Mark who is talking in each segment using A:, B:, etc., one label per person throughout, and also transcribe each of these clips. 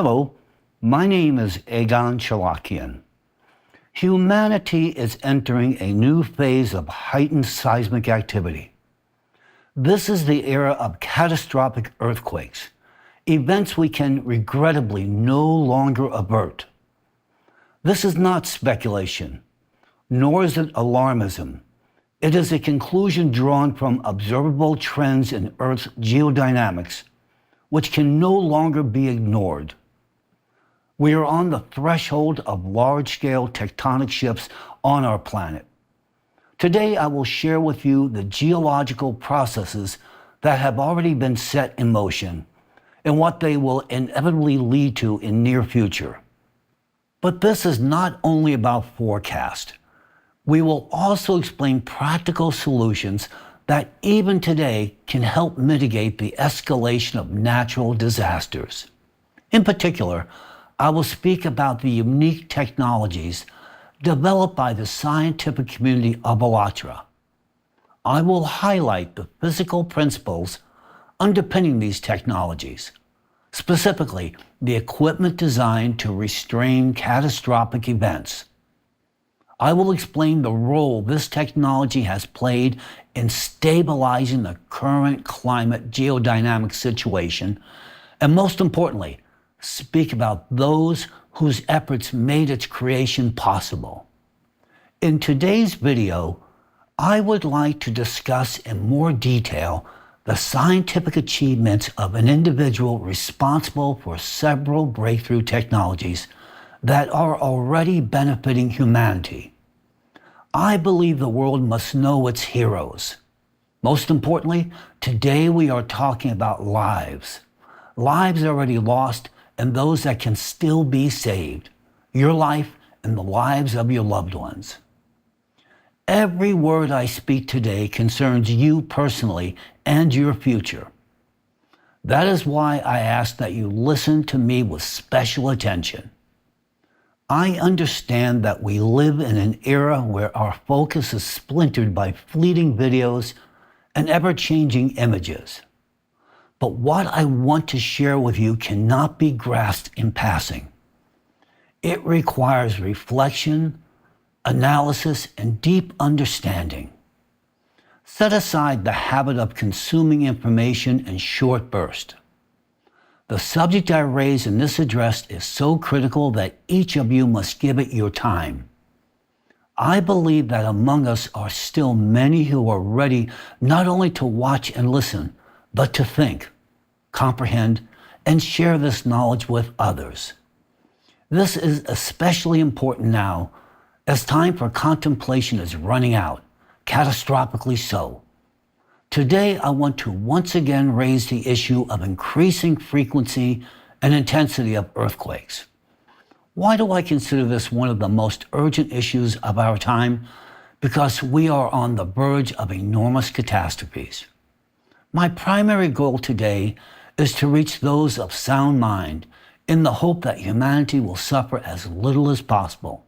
A: Hello, my name is Egon Cholakian. Humanity is entering a new phase of heightened seismic activity. This is the era of catastrophic earthquakes, events we can regrettably no longer avert. This is not speculation, nor is it alarmism. It is a conclusion drawn from observable trends in Earth's geodynamics, which can no longer be ignored. We are on the threshold of large-scale tectonic shifts on our planet. Today, I will share with you the geological processes that have already been set in motion and what they will inevitably lead to in near future. But this is not only about forecast. We will also explain practical solutions that even today can help mitigate the escalation of natural disasters. In particular, I will speak about the unique technologies developed by the scientific community of Alatra. I will highlight the physical principles underpinning these technologies, specifically the equipment designed to restrain catastrophic events. I will explain the role this technology has played in stabilizing the current climate geodynamic situation, and most importantly, speak about those whose efforts made its creation possible. In today's video, I would like to discuss in more detail the scientific achievements of an individual responsible for several breakthrough technologies that are already benefiting humanity. I believe the world must know its heroes. Most importantly, today we are talking about lives. Lives already lost and those that can still be saved. Your life and the lives of your loved ones. Every word I speak today concerns you personally and your future. That is why I ask that you listen to me with special attention. I understand that we live in an era where our focus is splintered by fleeting videos and ever-changing images. But what I want to share with you cannot be grasped in passing. It requires reflection, analysis, and deep understanding. Set aside the habit of consuming information in short bursts. The subject I raise in this address is so critical that each of you must give it your time. I believe that among us are still many who are ready not only to watch and listen, but to think, comprehend, and share this knowledge with others. This is especially important now, as time for contemplation is running out, catastrophically so. Today, I want to once again raise the issue of increasing frequency and intensity of earthquakes. Why do I consider this one of the most urgent issues of our time? Because we are on the verge of enormous catastrophes. My primary goal today is to reach those of sound mind in the hope that humanity will suffer as little as possible.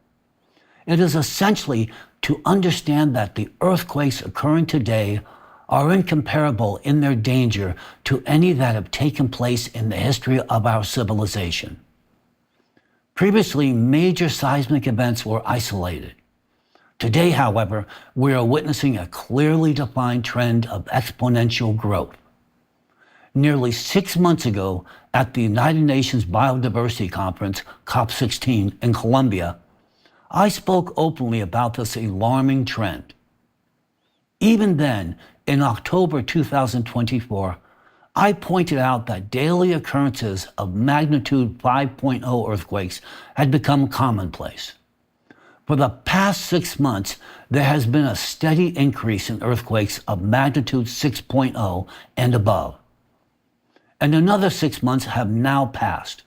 A: It is essentially to understand that the earthquakes occurring today are incomparable in their danger to any that have taken place in the history of our civilization. Previously, major seismic events were isolated. Today, however, we are witnessing a clearly defined trend of exponential growth. Nearly 6 months ago, at the United Nations Biodiversity Conference, COP16 in Colombia, I spoke openly about this alarming trend. Even then, in October 2024, I pointed out that daily occurrences of magnitude 5.0 earthquakes had become commonplace. For the past 6 months, there has been a steady increase in earthquakes of magnitude 6.0 and above. And another 6 months have now passed.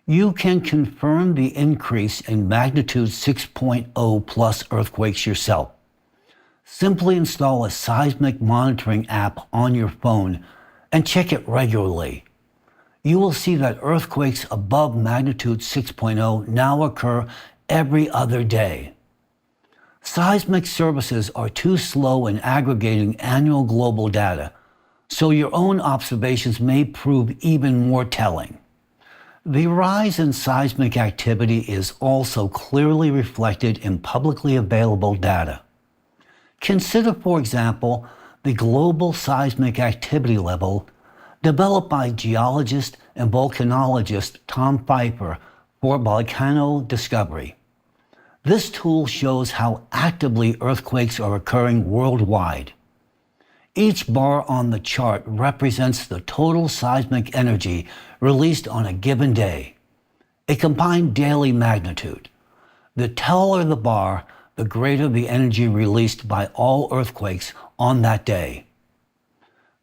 A: You can confirm the increase in magnitude 6.0 plus earthquakes yourself. Simply install a seismic monitoring app on your phone and check it regularly. You will see that earthquakes above magnitude 6.0 now occur every other day. Seismic services are too slow in aggregating annual global data, so your own observations may prove even more telling. The rise in seismic activity is also clearly reflected in publicly available data. Consider, for example, the global seismic activity level developed by geologist and volcanologist Tom Pfeiffer for volcano discovery. This tool shows how actively earthquakes are occurring worldwide. Each bar on the chart represents the total seismic energy released on a given day, a combined daily magnitude. The taller the bar, the greater the energy released by all earthquakes on that day.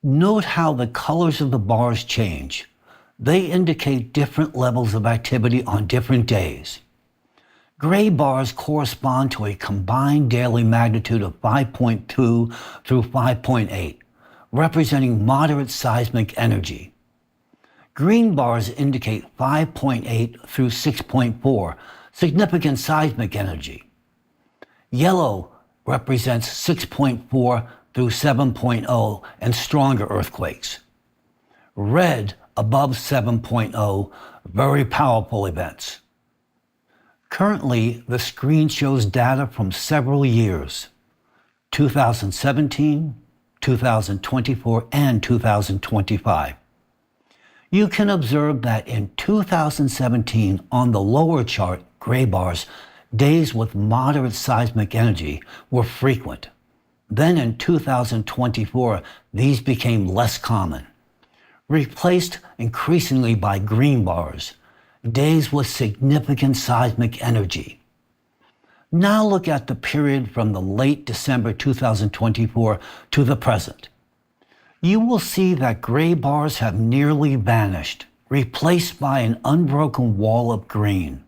A: Note how the colors of the bars change. They indicate different levels of activity on different days. Gray bars correspond to a combined daily magnitude of 5.2 through 5.8, representing moderate seismic energy. Green bars indicate 5.8 through 6.4, significant seismic energy. Yellow represents 6.4 through 7.0 and stronger earthquakes. Red above 7.0, very powerful events. Currently, the screen shows data from several years, 2017, 2024, and 2025. You can observe that in 2017, on the lower chart, gray bars, days with moderate seismic energy were frequent. Then in 2024, these became less common, replaced increasingly by green bars, days with significant seismic energy. Now look at the period from the late December 2024 to the present. You will see that gray bars have nearly vanished, replaced by an unbroken wall of green.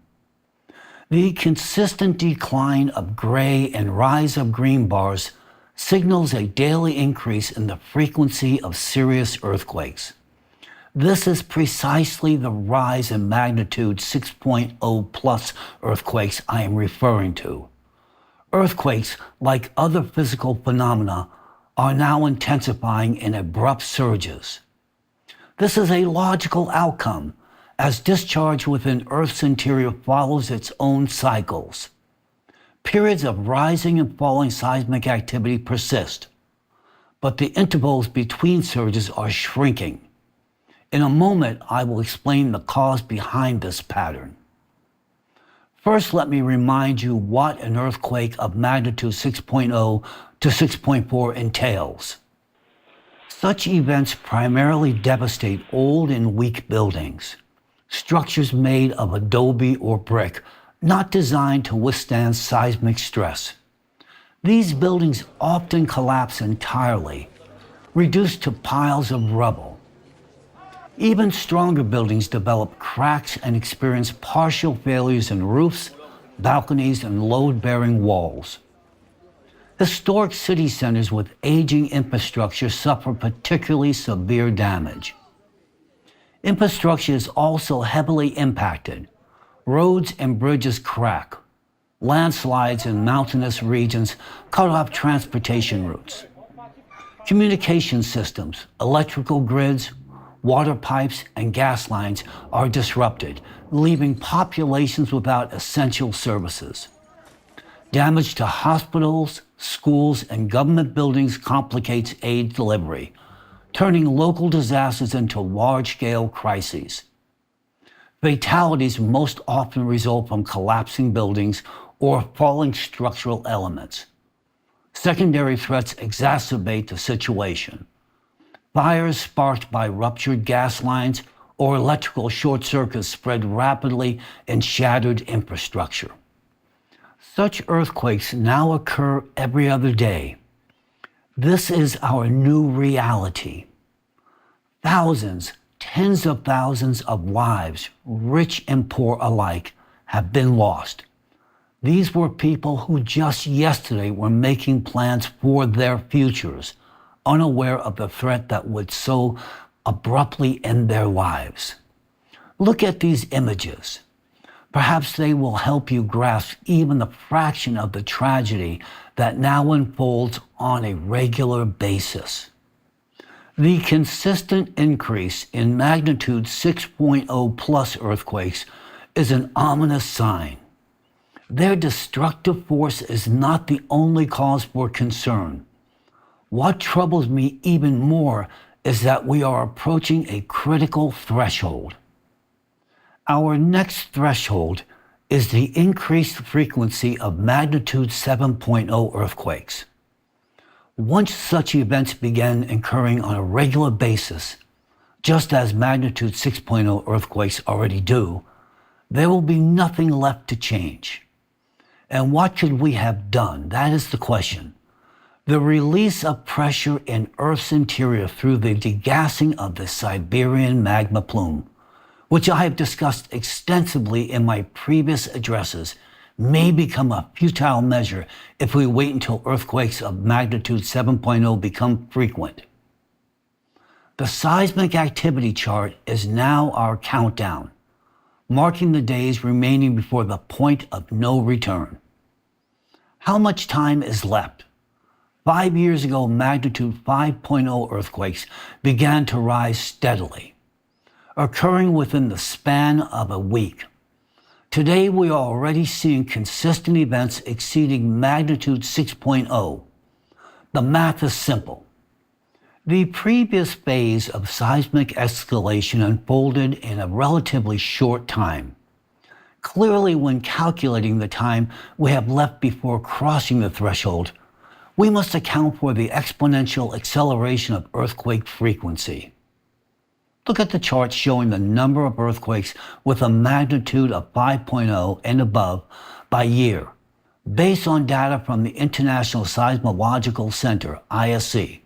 A: The consistent decline of gray and rise of green bars signals a daily increase in the frequency of serious earthquakes. This is precisely the rise in magnitude 6.0 plus earthquakes I am referring to. Earthquakes, like other physical phenomena, are now intensifying in abrupt surges. This is a logical outcome, as discharge within Earth's interior follows its own cycles. Periods of rising and falling seismic activity persist, but the intervals between surges are shrinking. In a moment, I will explain the cause behind this pattern. First, let me remind you what an earthquake of magnitude 6.0 to 6.4 entails. Such events primarily devastate old and weak buildings, structures made of adobe or brick, not designed to withstand seismic stress. These buildings often collapse entirely, reduced to piles of rubble. Even stronger buildings develop cracks and experience partial failures in roofs, balconies, and load-bearing walls. Historic city centers with aging infrastructure suffer particularly severe damage. Infrastructure is also heavily impacted. Roads and bridges crack. Landslides in mountainous regions cut off transportation routes. Communication systems, electrical grids, water pipes, and gas lines are disrupted, leaving populations without essential services. Damage to hospitals, schools, and government buildings complicates aid delivery, turning local disasters into large-scale crises. Fatalities most often result from collapsing buildings or falling structural elements. Secondary threats exacerbate the situation. Fires sparked by ruptured gas lines or electrical short circuits spread rapidly and shattered infrastructure. Such earthquakes now occur every other day. This is our new reality. Thousands, tens of thousands of lives, rich and poor alike, have been lost. These were people who just yesterday were making plans for their futures, unaware of the threat that would so abruptly end their lives. Look at these images. Perhaps they will help you grasp even the fraction of the tragedy that now unfolds on a regular basis. The consistent increase in magnitude 6.0 plus earthquakes is an ominous sign. Their destructive force is not the only cause for concern. What troubles me even more is that we are approaching a critical threshold. Our next threshold is the increased frequency of magnitude 7.0 earthquakes. Once such events begin occurring on a regular basis, just as magnitude 6.0 earthquakes already do, there will be nothing left to change. And what could we have done? That is the question. The release of pressure in Earth's interior through the degassing of the Siberian magma plume, which I have discussed extensively in my previous addresses, may become a futile measure if we wait until earthquakes of magnitude 7.0 become frequent. The seismic activity chart is now our countdown, marking the days remaining before the point of no return. How much time is left? 5 years ago, magnitude 5.0 earthquakes began to rise steadily, occurring within the span of a week. Today, we are already seeing consistent events exceeding magnitude 6.0. The math is simple. The previous phase of seismic escalation unfolded in a relatively short time. Clearly, when calculating the time we have left before crossing the threshold, we must account for the exponential acceleration of earthquake frequency. Look at the chart showing the number of earthquakes with a magnitude of 5.0 and above by year, based on data from the International Seismological Center, ISC.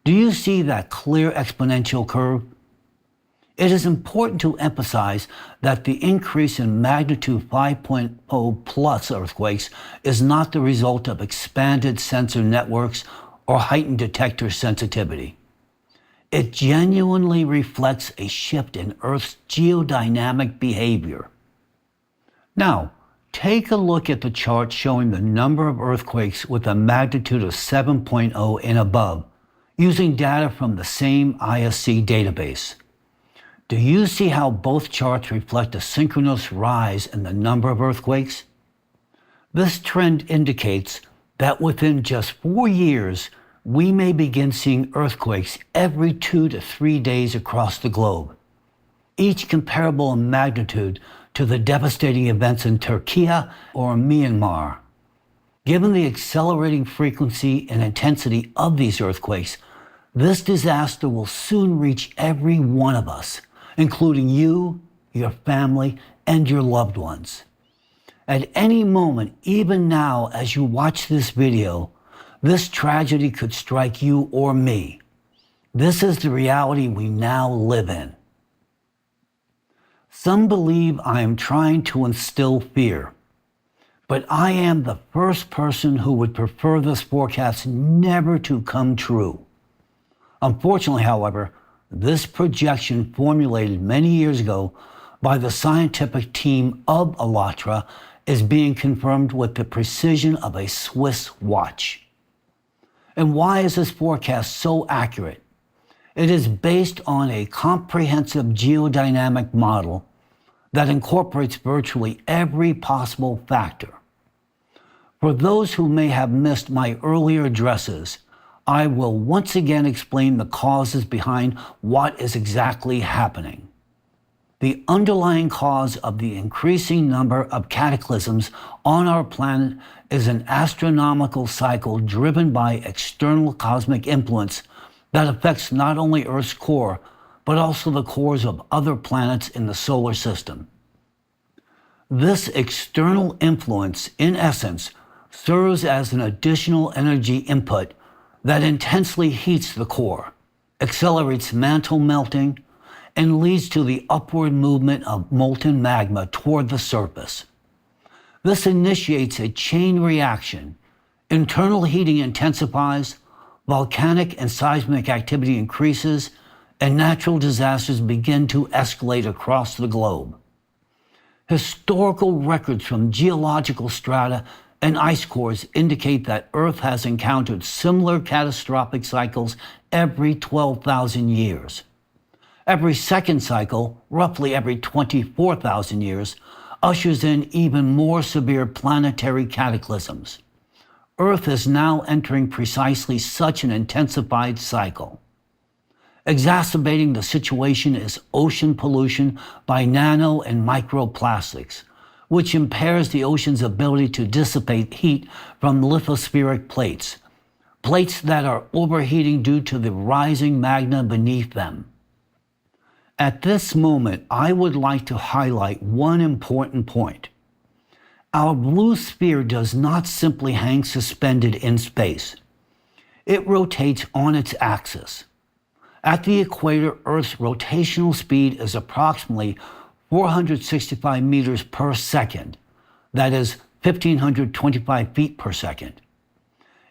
A: Do you see that clear exponential curve? It is important to emphasize that the increase in magnitude 5.0 plus earthquakes is not the result of expanded sensor networks or heightened detector sensitivity. It genuinely reflects a shift in Earth's geodynamic behavior. Now, take a look at the chart showing the number of earthquakes with a magnitude of 7.0 and above, using data from the same ISC database. Do you see how both charts reflect a synchronous rise in the number of earthquakes? This trend indicates that within just 4 years, we may begin seeing earthquakes every 2 to 3 days across the globe, each comparable in magnitude to the devastating events in Turkey or Myanmar. Given the accelerating frequency and intensity of these earthquakes, this disaster will soon reach every one of us, including you, your family, and your loved ones. At any moment, even now as you watch this video, this tragedy could strike you or me. This is the reality we now live in. Some believe I am trying to instill fear, but I am the first person who would prefer this forecast never to come true. Unfortunately, however, this projection formulated many years ago by the scientific team of ALLATRA is being confirmed with the precision of a Swiss watch. And why is this forecast so accurate? It is based on a comprehensive geodynamic model that incorporates virtually every possible factor. For those who may have missed my earlier addresses, I will once again explain the causes behind what is exactly happening. The underlying cause of the increasing number of cataclysms on our planet is an astronomical cycle driven by external cosmic influence that affects not only Earth's core, but also the cores of other planets in the solar system. This external influence, in essence, serves as an additional energy input that intensely heats the core, accelerates mantle melting, and leads to the upward movement of molten magma toward the surface. This initiates a chain reaction. Internal heating intensifies, volcanic and seismic activity increases, and natural disasters begin to escalate across the globe. Historical records from geological strata and ice cores indicate that Earth has encountered similar catastrophic cycles every 12,000 years. Every second cycle, roughly every 24,000 years, ushers in even more severe planetary cataclysms. Earth is now entering precisely such an intensified cycle. Exacerbating the situation is ocean pollution by nano and microplastics, which impairs the ocean's ability to dissipate heat from lithospheric plates, plates that are overheating due to the rising magma beneath them. At this moment, I would like to highlight one important point. Our blue sphere does not simply hang suspended in space. It rotates on its axis. At the equator, Earth's rotational speed is approximately 465 meters per second, that is 1,525 feet per second.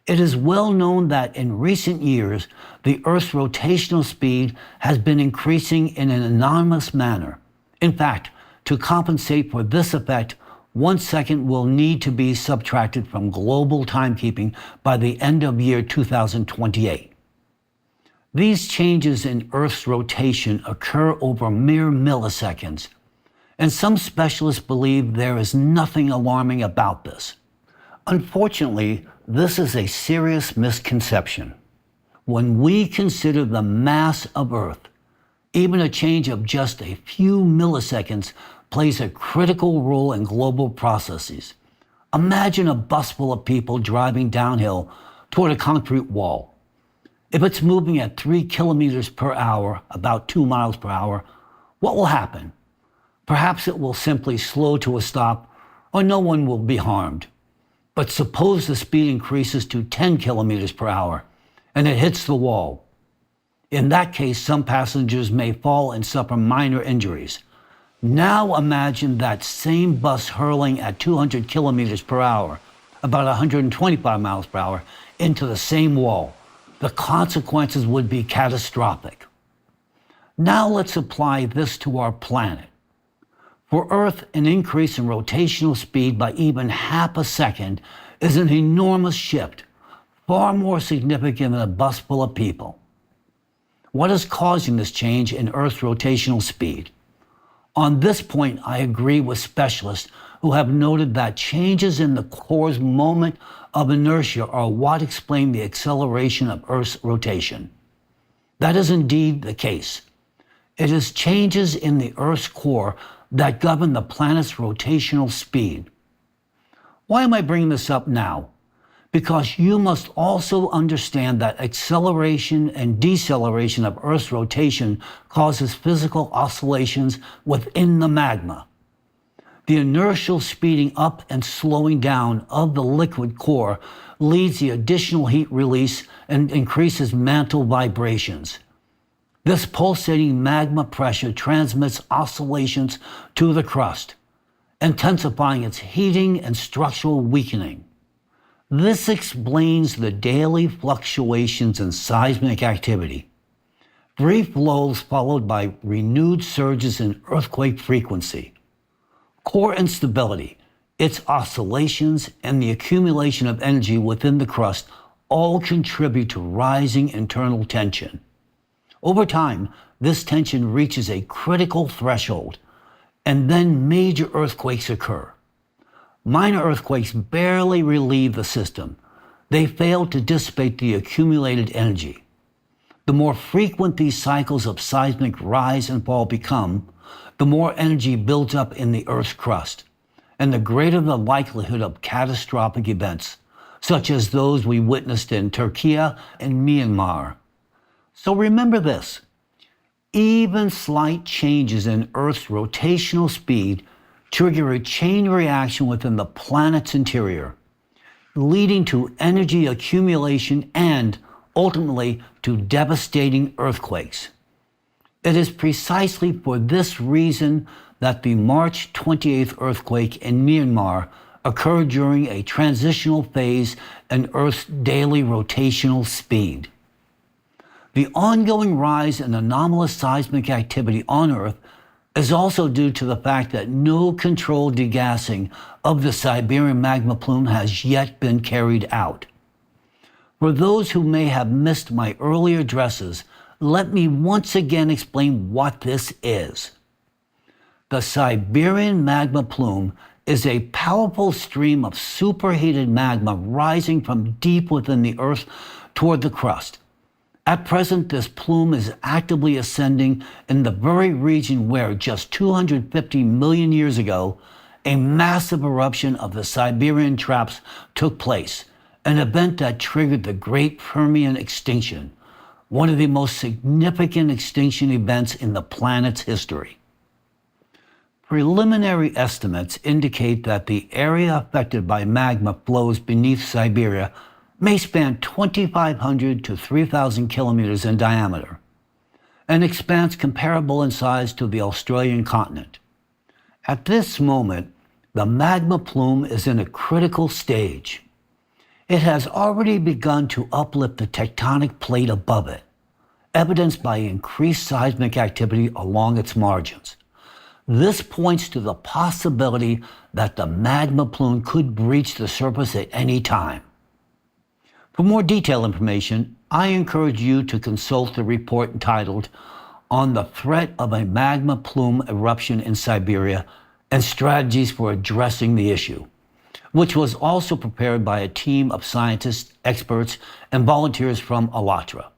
A: It is well known that in recent years, the Earth's rotational speed has been increasing in an enormous manner. In fact, to compensate for this effect, 1 second will need to be subtracted from global timekeeping by the end of year 2028. These changes in Earth's rotation occur over mere milliseconds, and some specialists believe there is nothing alarming about this. Unfortunately, this is a serious misconception. When we consider the mass of Earth, even a change of just a few milliseconds plays a critical role in global processes. Imagine a bus full of people driving downhill toward a concrete wall. If it's moving at 3 kilometers per hour, about 2 miles per hour, what will happen? Perhaps it will simply slow to a stop, or no one will be harmed. But suppose the speed increases to 10 kilometers per hour, and it hits the wall. In that case, some passengers may fall and suffer minor injuries. Now imagine that same bus hurling at 200 kilometers per hour, about 125 miles per hour, into the same wall. The consequences would be catastrophic. Now let's apply this to our planet. For Earth, an increase in rotational speed by even half a second is an enormous shift, far more significant than a bus full of people. What is causing this change in Earth's rotational speed? On this point, I agree with specialists who have noted that changes in the core's moment of inertia are what explain the acceleration of Earth's rotation. That is indeed the case. It is changes in the Earth's core that govern the planet's rotational speed. Why am I bringing this up now? Because you must also understand that acceleration and deceleration of Earth's rotation causes physical oscillations within the magma. The inertial speeding up and slowing down of the liquid core leads the additional heat release and increases mantle vibrations. This pulsating magma pressure transmits oscillations to the crust, intensifying its heating and structural weakening. This explains the daily fluctuations in seismic activity. Brief lulls followed by renewed surges in earthquake frequency. Core instability, its oscillations, and the accumulation of energy within the crust all contribute to rising internal tension. Over time, this tension reaches a critical threshold, and then major earthquakes occur. Minor earthquakes barely relieve the system. They fail to dissipate the accumulated energy. The more frequent these cycles of seismic rise and fall become, the more energy builds up in the Earth's crust, and the greater the likelihood of catastrophic events, such as those we witnessed in Turkey and Myanmar. So remember this: even slight changes in Earth's rotational speed trigger a chain reaction within the planet's interior, leading to energy accumulation and, ultimately, to devastating earthquakes. It is precisely for this reason that the March 28th earthquake in Myanmar occurred during a transitional phase in Earth's daily rotational speed. The ongoing rise in anomalous seismic activity on Earth is also due to the fact that no controlled degassing of the Siberian magma plume has yet been carried out. For those who may have missed my earlier addresses, let me once again explain what this is. The Siberian magma plume is a powerful stream of superheated magma rising from deep within the Earth toward the crust. At present, this plume is actively ascending in the very region where, just 250 million years ago, a massive eruption of the Siberian traps took place, an event that triggered the Great Permian Extinction, one of the most significant extinction events in the planet's history. Preliminary estimates indicate that the area affected by magma flows beneath Siberia may span 2,500 to 3,000 kilometers in diameter, an expanse comparable in size to the Australian continent. At this moment, the magma plume is in a critical stage. It has already begun to uplift the tectonic plate above it, evidenced by increased seismic activity along its margins. This points to the possibility that the magma plume could breach the surface at any time. For more detailed information, I encourage you to consult the report entitled "On the Threat of a Magma Plume Eruption in Siberia and Strategies for Addressing the Issue," which was also prepared by a team of scientists, experts, and volunteers from ALLATRA.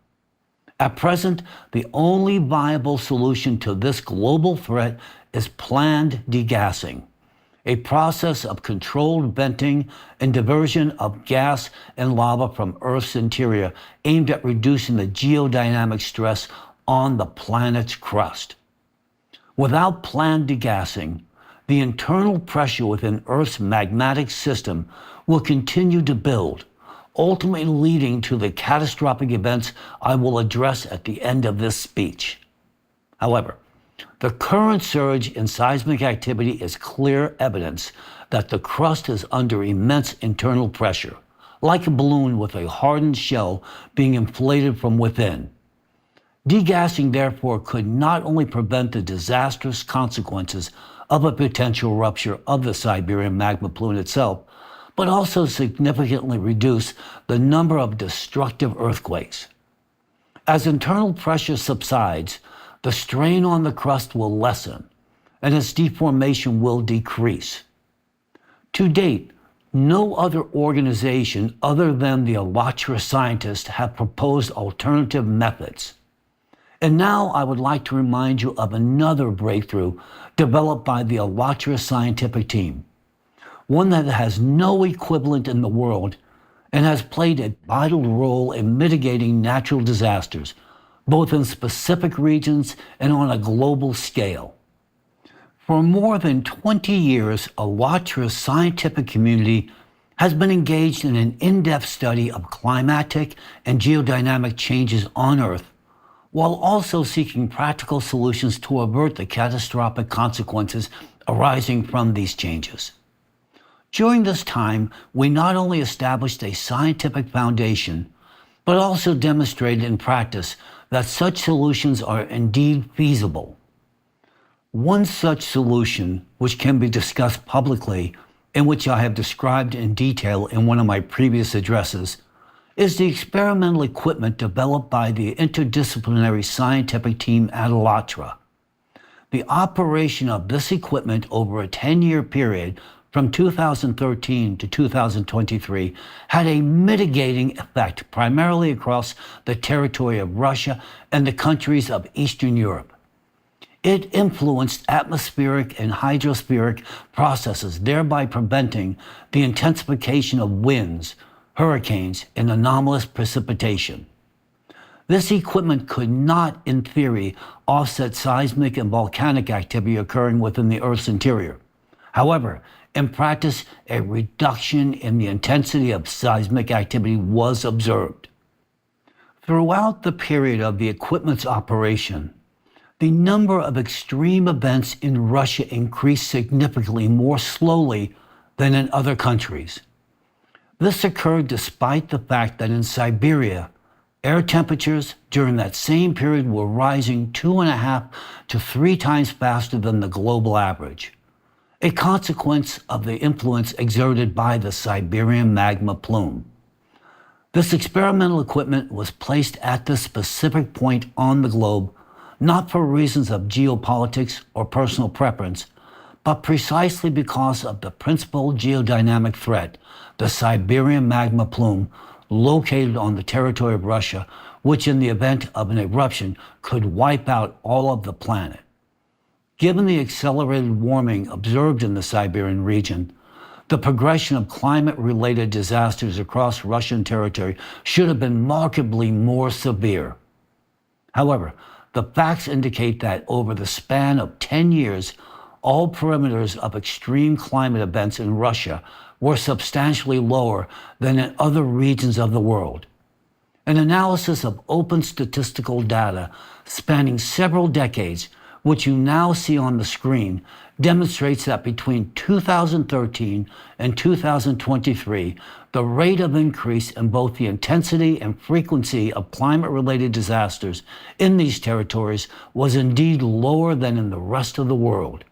A: At present, the only viable solution to this global threat is planned degassing, a process of controlled venting and diversion of gas and lava from Earth's interior aimed at reducing the geodynamic stress on the planet's crust. Without planned degassing, the internal pressure within Earth's magmatic system will continue to build, ultimately leading to the catastrophic events I will address at the end of this speech. However, the current surge in seismic activity is clear evidence that the crust is under immense internal pressure, like a balloon with a hardened shell being inflated from within. Degassing, therefore, could not only prevent the disastrous consequences of a potential rupture of the Siberian magma plume itself, but also significantly reduce the number of destructive earthquakes. As internal pressure subsides, the strain on the crust will lessen, and its deformation will decrease. To date, no other organization other than the ALLATRA scientists have proposed alternative methods. And now I would like to remind you of another breakthrough developed by the ALLATRA scientific team, one that has no equivalent in the world and has played a vital role in mitigating natural disasters, both in specific regions and on a global scale. For more than 20 years, ALLATRA's scientific community has been engaged in an in-depth study of climatic and geodynamic changes on Earth, while also seeking practical solutions to avert the catastrophic consequences arising from these changes. During this time, we not only established a scientific foundation, but also demonstrated in practice that such solutions are indeed feasible. One such solution, which can be discussed publicly, and which I have described in detail in one of my previous addresses, is the experimental equipment developed by the interdisciplinary scientific team at ALLATRA. The operation of this equipment over a 10-year period from 2013 to 2023 had a mitigating effect primarily across the territory of Russia and the countries of Eastern Europe. It influenced atmospheric and hydrospheric processes, thereby preventing the intensification of winds, hurricanes, and anomalous precipitation. This equipment could not, in theory, offset seismic and volcanic activity occurring within the Earth's interior. However, in practice, a reduction in the intensity of seismic activity was observed. Throughout the period of the equipment's operation, the number of extreme events in Russia increased significantly more slowly than in other countries. This occurred despite the fact that in Siberia, Air temperatures during that same period were rising 2.5 to 3 times faster than the global average, a consequence of the influence exerted by the Siberian magma plume. This experimental equipment was placed at this specific point on the globe, not for reasons of geopolitics or personal preference, but precisely because of the principal geodynamic threat, the Siberian magma plume, located on the territory of Russia, which in the event of an eruption could wipe out all of the planet. Given the accelerated warming observed in the Siberian region, the progression of climate-related disasters across Russian territory should have been markedly more severe. However, the facts indicate that over the span of 10 years, all parameters of extreme climate events in Russia were substantially lower than in other regions of the world. An analysis of open statistical data spanning several decades, which you now see on the screen, demonstrates that between 2013 and 2023, the rate of increase in both the intensity and frequency of climate-related disasters in these territories was indeed lower than in the rest of the world.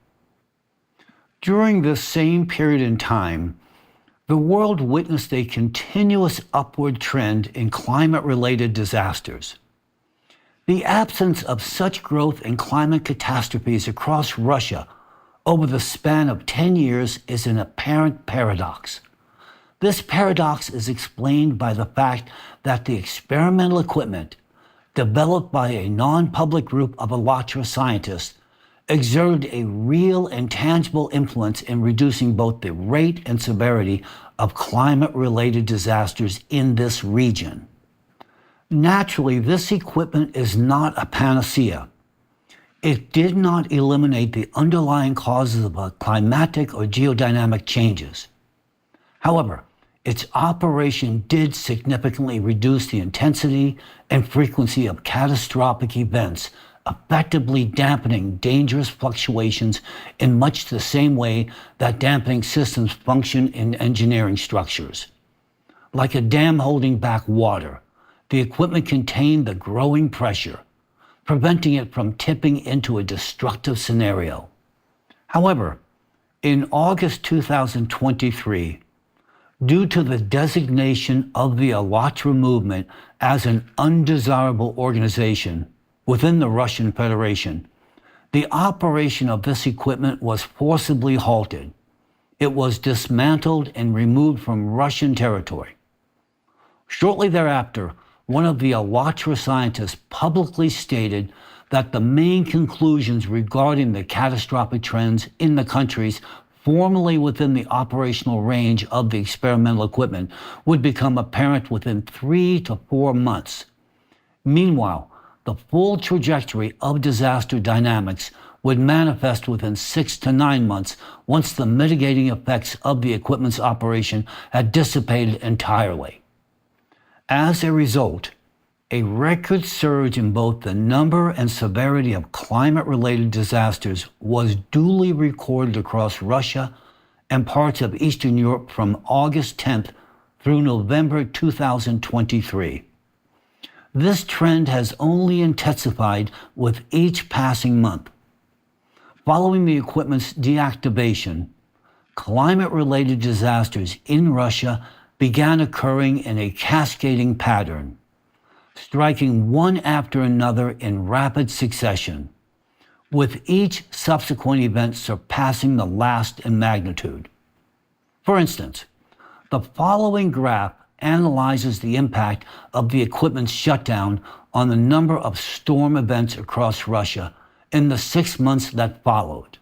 A: During this same period in time, the world witnessed a continuous upward trend in climate-related disasters. The absence of such growth in climate catastrophes across Russia over the span of 10 years is an apparent paradox. This paradox is explained by the fact that the experimental equipment, developed by a non-public group of Alatra scientists, exerted a real and tangible influence in reducing both the rate and severity of climate-related disasters in this region. Naturally, this equipment is not a panacea. It did not eliminate the underlying causes of climatic or geodynamic changes. However, its operation did significantly reduce the intensity and frequency of catastrophic events, effectively dampening dangerous fluctuations in much the same way that dampening systems function in engineering structures. Like a dam holding back water, the equipment contained the growing pressure, preventing it from tipping into a destructive scenario. However, in August 2023, due to the designation of the Alatra movement as an undesirable organization within the Russian Federation, the operation of this equipment was forcibly halted. It was dismantled and removed from Russian territory. Shortly thereafter, one of the Alatra scientists publicly stated that the main conclusions regarding the catastrophic trends in the countries formerly within the operational range of the experimental equipment would become apparent within 3 to 4 months. Meanwhile, the full trajectory of disaster dynamics would manifest within 6 to 9 months once the mitigating effects of the equipment's operation had dissipated entirely. As a result, a record surge in both the number and severity of climate-related disasters was duly recorded across Russia and parts of Eastern Europe from August 10th through November 2023. This trend has only intensified with each passing month. Following the equipment's deactivation, climate-related disasters in Russia began occurring in a cascading pattern, striking one after another in rapid succession, with each subsequent event surpassing the last in magnitude. For instance, the following graph analyzes the impact of the equipment's shutdown on the number of storm events across Russia in the 6 months that followed.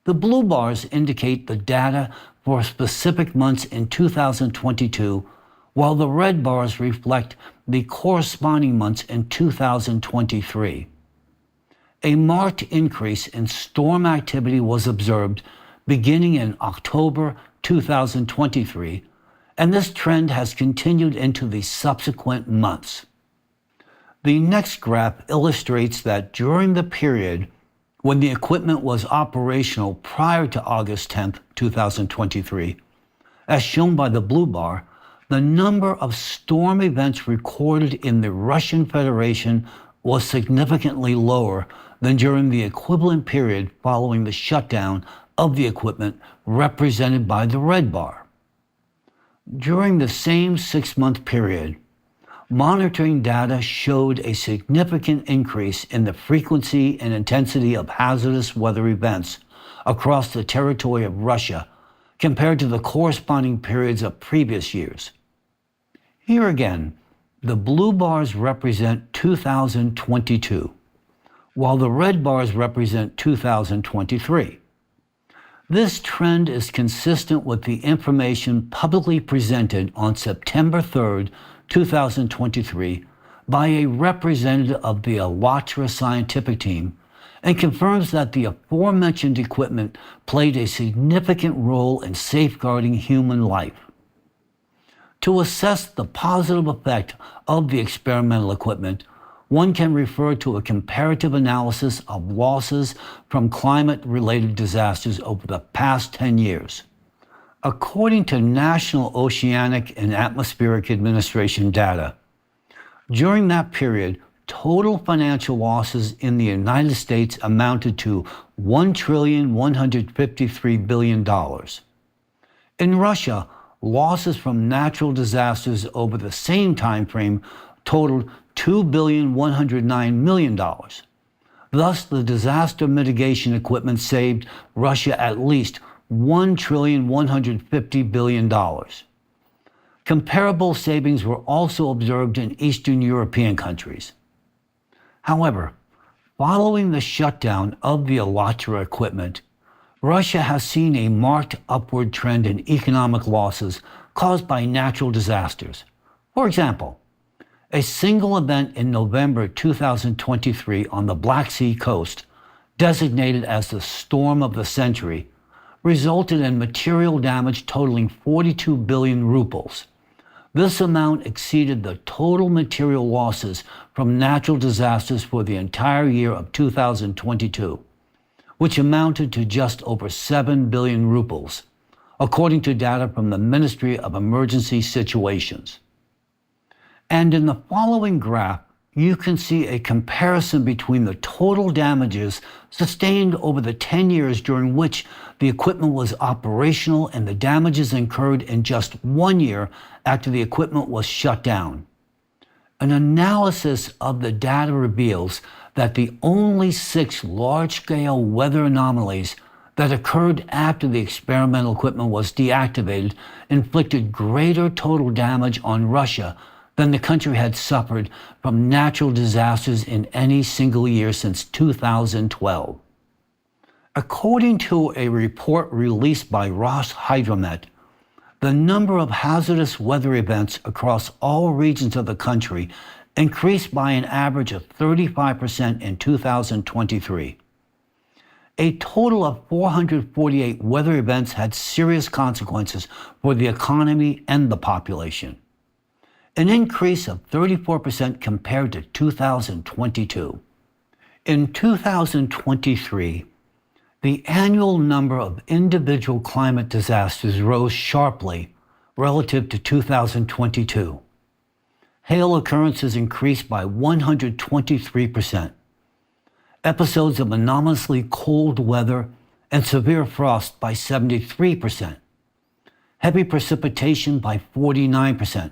A: The blue bars indicate the data for specific months in 2022, while the red bars reflect the corresponding months in 2023. A marked increase in storm activity was observed beginning in October 2023, and this trend has continued into the subsequent months. The next graph illustrates that during the period when the equipment was operational prior to August 10, 2023, as shown by the blue bar, the number of storm events recorded in the Russian Federation was significantly lower than during the equivalent period following the shutdown of the equipment represented by the red bar. During the same 6-month period, monitoring data showed a significant increase in the frequency and intensity of hazardous weather events across the territory of Russia compared to the corresponding periods of previous years. Here again, the blue bars represent 2022, while the red bars represent 2023. This trend is consistent with the information publicly presented on September 3, 2023, by a representative of the ALLATRA scientific team, and confirms that the aforementioned equipment played a significant role in safeguarding human life. To assess the positive effect of the experimental equipment, one can refer to a comparative analysis of losses from climate-related disasters over the past 10 years. According to National Oceanic and Atmospheric Administration data, during that period, total financial losses in the United States amounted to $1,153 billion. In Russia, losses from natural disasters over the same time frame totaled $2,109 million. Thus, the disaster mitigation equipment saved Russia at least $1,150 billion. Comparable savings were also observed in Eastern European countries. However, following the shutdown of the ALLATRA equipment, Russia has seen a marked upward trend in economic losses caused by natural disasters. For example, a single event in November 2023 on the Black Sea coast, designated as the storm of the century, resulted in material damage totaling 42 billion rubles. This amount exceeded the total material losses from natural disasters for the entire year of 2022, which amounted to just over 7 billion rubles, according to data from the Ministry of Emergency Situations. And in the following graph, you can see a comparison between the total damages sustained over the 10 years during which the equipment was operational and the damages incurred in just 1 year after the equipment was shut down. An analysis of the data reveals that the only 6 large-scale weather anomalies that occurred after the experimental equipment was deactivated inflicted greater total damage on Russia than the country had suffered from natural disasters in any single year since 2012. According to a report released by Roshydromet, the number of hazardous weather events across all regions of the country increased by an average of 35% in 2023. A total of 448 weather events had serious consequences for the economy and the population, an increase of 34% compared to 2022. In 2023, the annual number of individual climate disasters rose sharply relative to 2022. Hail occurrences increased by 123%. Episodes of anomalously cold weather and severe frost by 73%. Heavy precipitation by 49%.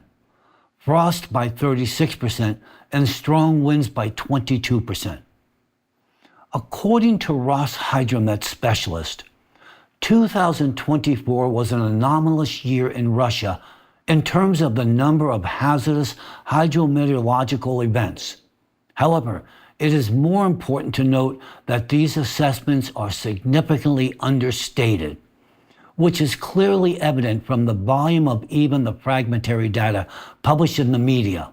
A: Frost by 36%, and strong winds by 22%. According to Roshydromet specialist, 2024 was an anomalous year in Russia in terms of the number of hazardous hydrometeorological events. However, it is more important to note that these assessments are significantly understated, which is clearly evident from the volume of even the fragmentary data published in the media.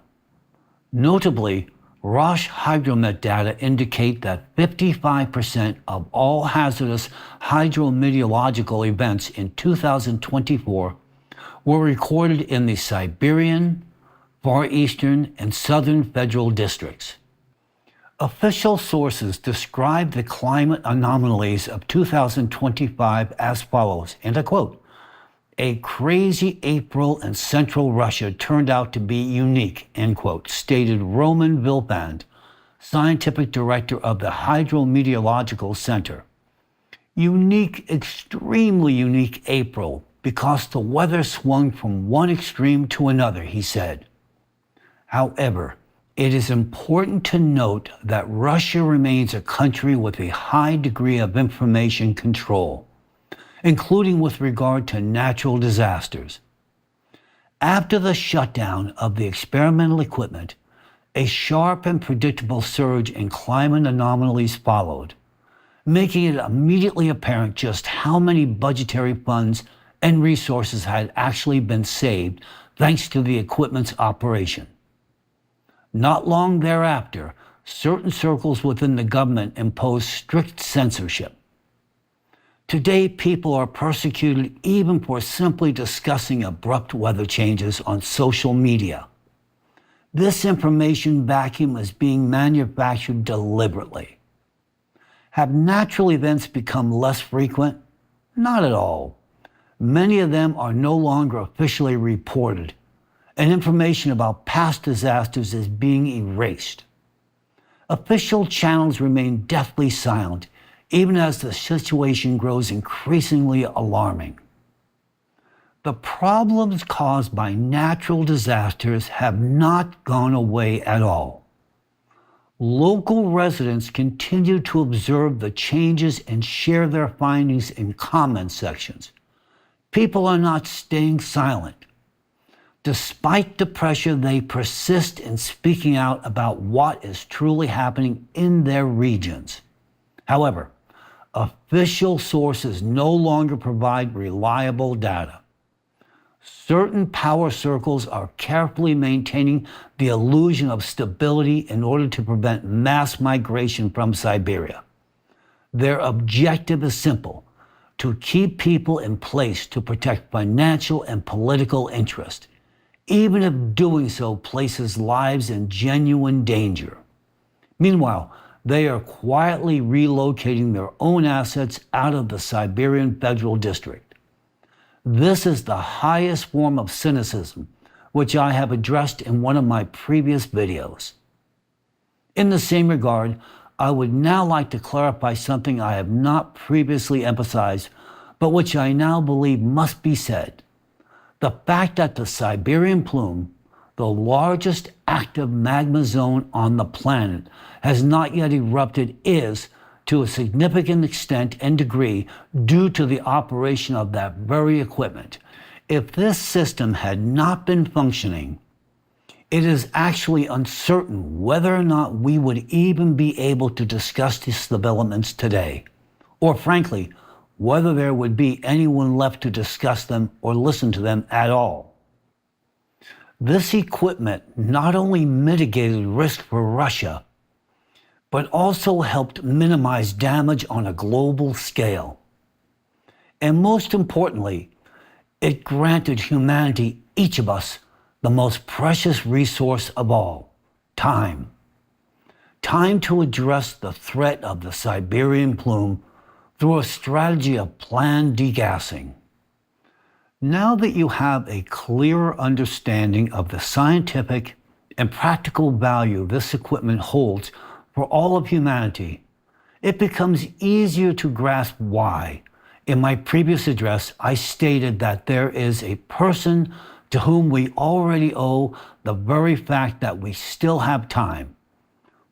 A: Notably, Roshydromet data indicate that 55% of all hazardous hydrometeorological events in 2024 were recorded in the Siberian, Far Eastern, and Southern federal districts. Official sources describe the climate anomalies of 2025 as follows, and I quote, A crazy April in central Russia turned out to be unique, end quote, stated Roman Vilpand, scientific director of the Hydrometeorological Center. Unique, extremely unique April, because the weather swung from one extreme to another, he said. However, it is important to note that Russia remains a country with a high degree of information control, including with regard to natural disasters. After the shutdown of the experimental equipment, a sharp and predictable surge in climate anomalies followed, making it immediately apparent just how many budgetary funds and resources had actually been saved thanks to the equipment's operation. Not long thereafter, certain circles within the government imposed strict censorship. Today, people are persecuted even for simply discussing abrupt weather changes on social media. This information vacuum is being manufactured deliberately. Have natural events become less frequent? Not at all. Many of them are no longer officially reported, and information about past disasters is being erased. Official channels remain deathly silent, even as the situation grows increasingly alarming. The problems caused by natural disasters have not gone away at all. Local residents continue to observe the changes and share their findings in comment sections. People are not staying silent. Despite the pressure, they persist in speaking out about what is truly happening in their regions. However, official sources no longer provide reliable data. Certain power circles are carefully maintaining the illusion of stability in order to prevent mass migration from Siberia. Their objective is simple: to keep people in place to protect financial and political interest, even if doing so places lives in genuine danger. Meanwhile, they are quietly relocating their own assets out of the Siberian Federal District. This is the highest form of cynicism, which I have addressed in one of my previous videos. In the same regard, I would now like to clarify something I have not previously emphasized, but which I now believe must be said. The fact that the Siberian plume, the largest active magma zone on the planet, has not yet erupted is, to a significant extent and degree, due to the operation of that very equipment. If this system had not been functioning, it is actually uncertain whether or not we would even be able to discuss these developments today, or frankly, whether there would be anyone left to discuss them or listen to them at all. This equipment not only mitigated risk for Russia, but also helped minimize damage on a global scale. And most importantly, it granted humanity, each of us, the most precious resource of all: time. Time to address the threat of the Siberian plume through a strategy of planned degassing. Now that you have a clearer understanding of the scientific and practical value this equipment holds for all of humanity, it becomes easier to grasp why, in my previous address, I stated that there is a person to whom we already owe the very fact that we still have time.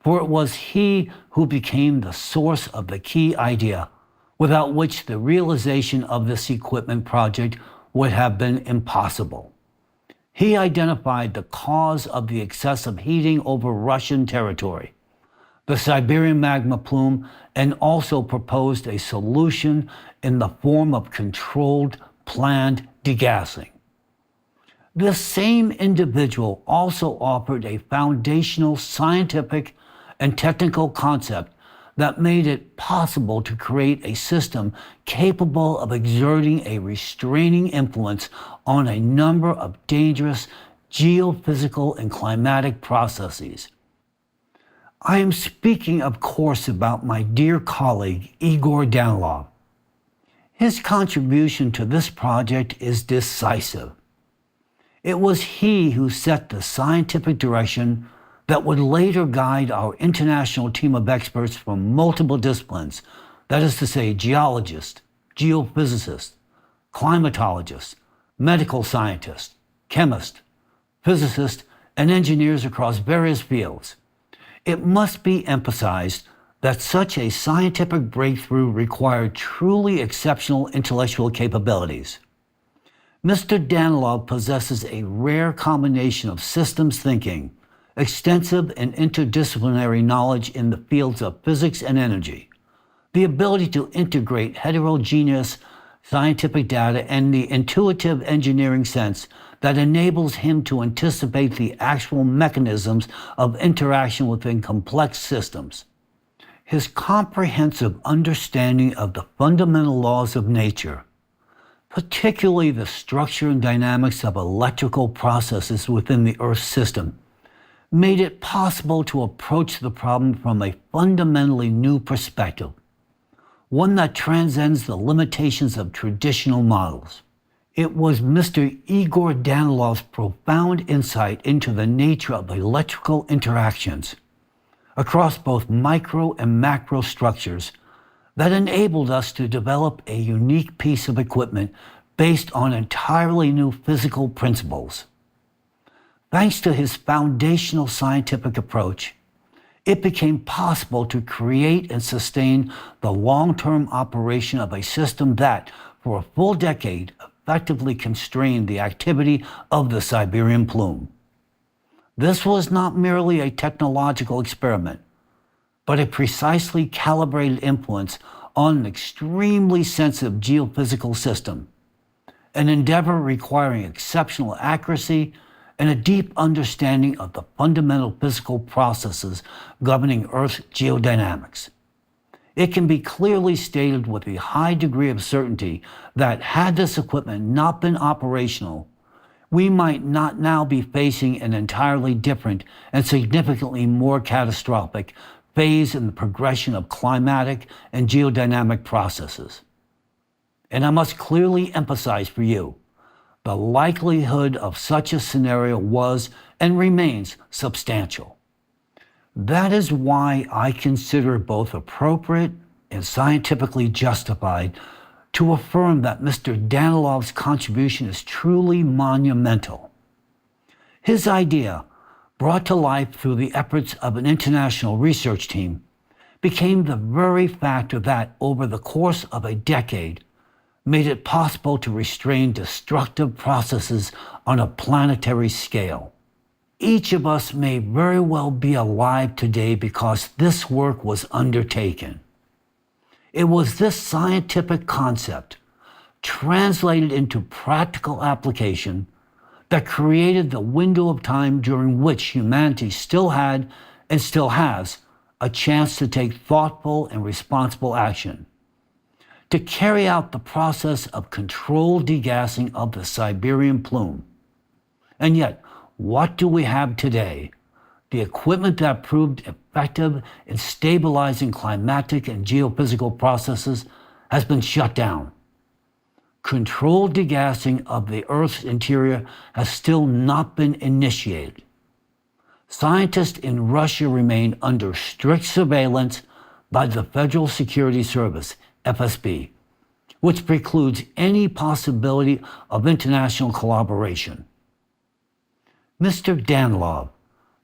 A: For it was he who became the source of the key idea, without which the realization of this equipment project would have been impossible. He identified the cause of the excessive heating over Russian territory, the Siberian magma plume, and also proposed a solution in the form of controlled, planned degassing. This same individual also offered a foundational scientific and technical concept that made it possible to create a system capable of exerting a restraining influence on a number of dangerous geophysical and climatic processes. I am speaking, of course, about my dear colleague, Igor Danilov. His contribution to this project is decisive. It was he who set the scientific direction that would later guide our international team of experts from multiple disciplines, that is to say, geologists, geophysicists, climatologists, medical scientists, chemists, physicists, and engineers across various fields. It must be emphasized that such a scientific breakthrough required truly exceptional intellectual capabilities. Mr. Danilov possesses a rare combination of systems thinking, extensive and interdisciplinary knowledge in the fields of physics and energy, the ability to integrate heterogeneous scientific data, and the intuitive engineering sense that enables him to anticipate the actual mechanisms of interaction within complex systems. His comprehensive understanding of the fundamental laws of nature, particularly the structure and dynamics of electrical processes within the Earth system, made it possible to approach the problem from a fundamentally new perspective, one that transcends the limitations of traditional models. It was Mr. Igor Danilov's profound insight into the nature of electrical interactions across both micro and macro structures that enabled us to develop a unique piece of equipment based on entirely new physical principles. Thanks to his foundational scientific approach, it became possible to create and sustain the long-term operation of a system that, for a full decade, effectively constrained the activity of the Siberian plume. This was not merely a technological experiment, but a precisely calibrated influence on an extremely sensitive geophysical system, an endeavor requiring exceptional accuracy and a deep understanding of the fundamental physical processes governing Earth's geodynamics. It can be clearly stated with a high degree of certainty that had this equipment not been operational, we might not now be facing an entirely different and significantly more catastrophic phase in the progression of climatic and geodynamic processes. And I must clearly emphasize for you, the likelihood of such a scenario was and remains substantial. That is why I consider it both appropriate and scientifically justified to affirm that Mr. Danilov's contribution is truly monumental. His idea, brought to life through the efforts of an international research team, became the very factor that, over the course of a decade, made it possible to restrain destructive processes on a planetary scale. Each of us may very well be alive today because this work was undertaken. It was this scientific concept, translated into practical application, that created the window of time during which humanity still had and still has a chance to take thoughtful and responsible action, to carry out the process of controlled degassing of the Siberian plume. And yet, what do we have today? The equipment that proved effective in stabilizing climatic and geophysical processes has been shut down. Controlled degassing of the Earth's interior has still not been initiated. Scientists in Russia remain under strict surveillance by the Federal Security Service, FSB, which precludes any possibility of international collaboration. Mr. Danilov,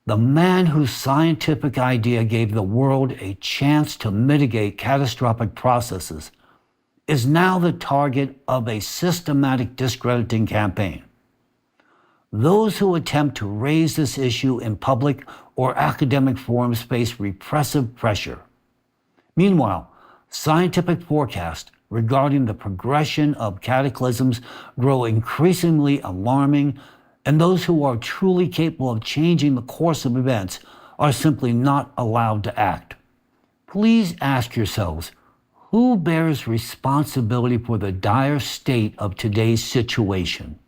A: the man whose scientific idea gave the world a chance to mitigate catastrophic processes, is now the target of a systematic discrediting campaign. Those who attempt to raise this issue in public or academic forums face repressive pressure. Meanwhile, scientific forecasts regarding the progression of cataclysms grow increasingly alarming, and those who are truly capable of changing the course of events are simply not allowed to act. Please ask yourselves, who bears responsibility for the dire state of today's situation?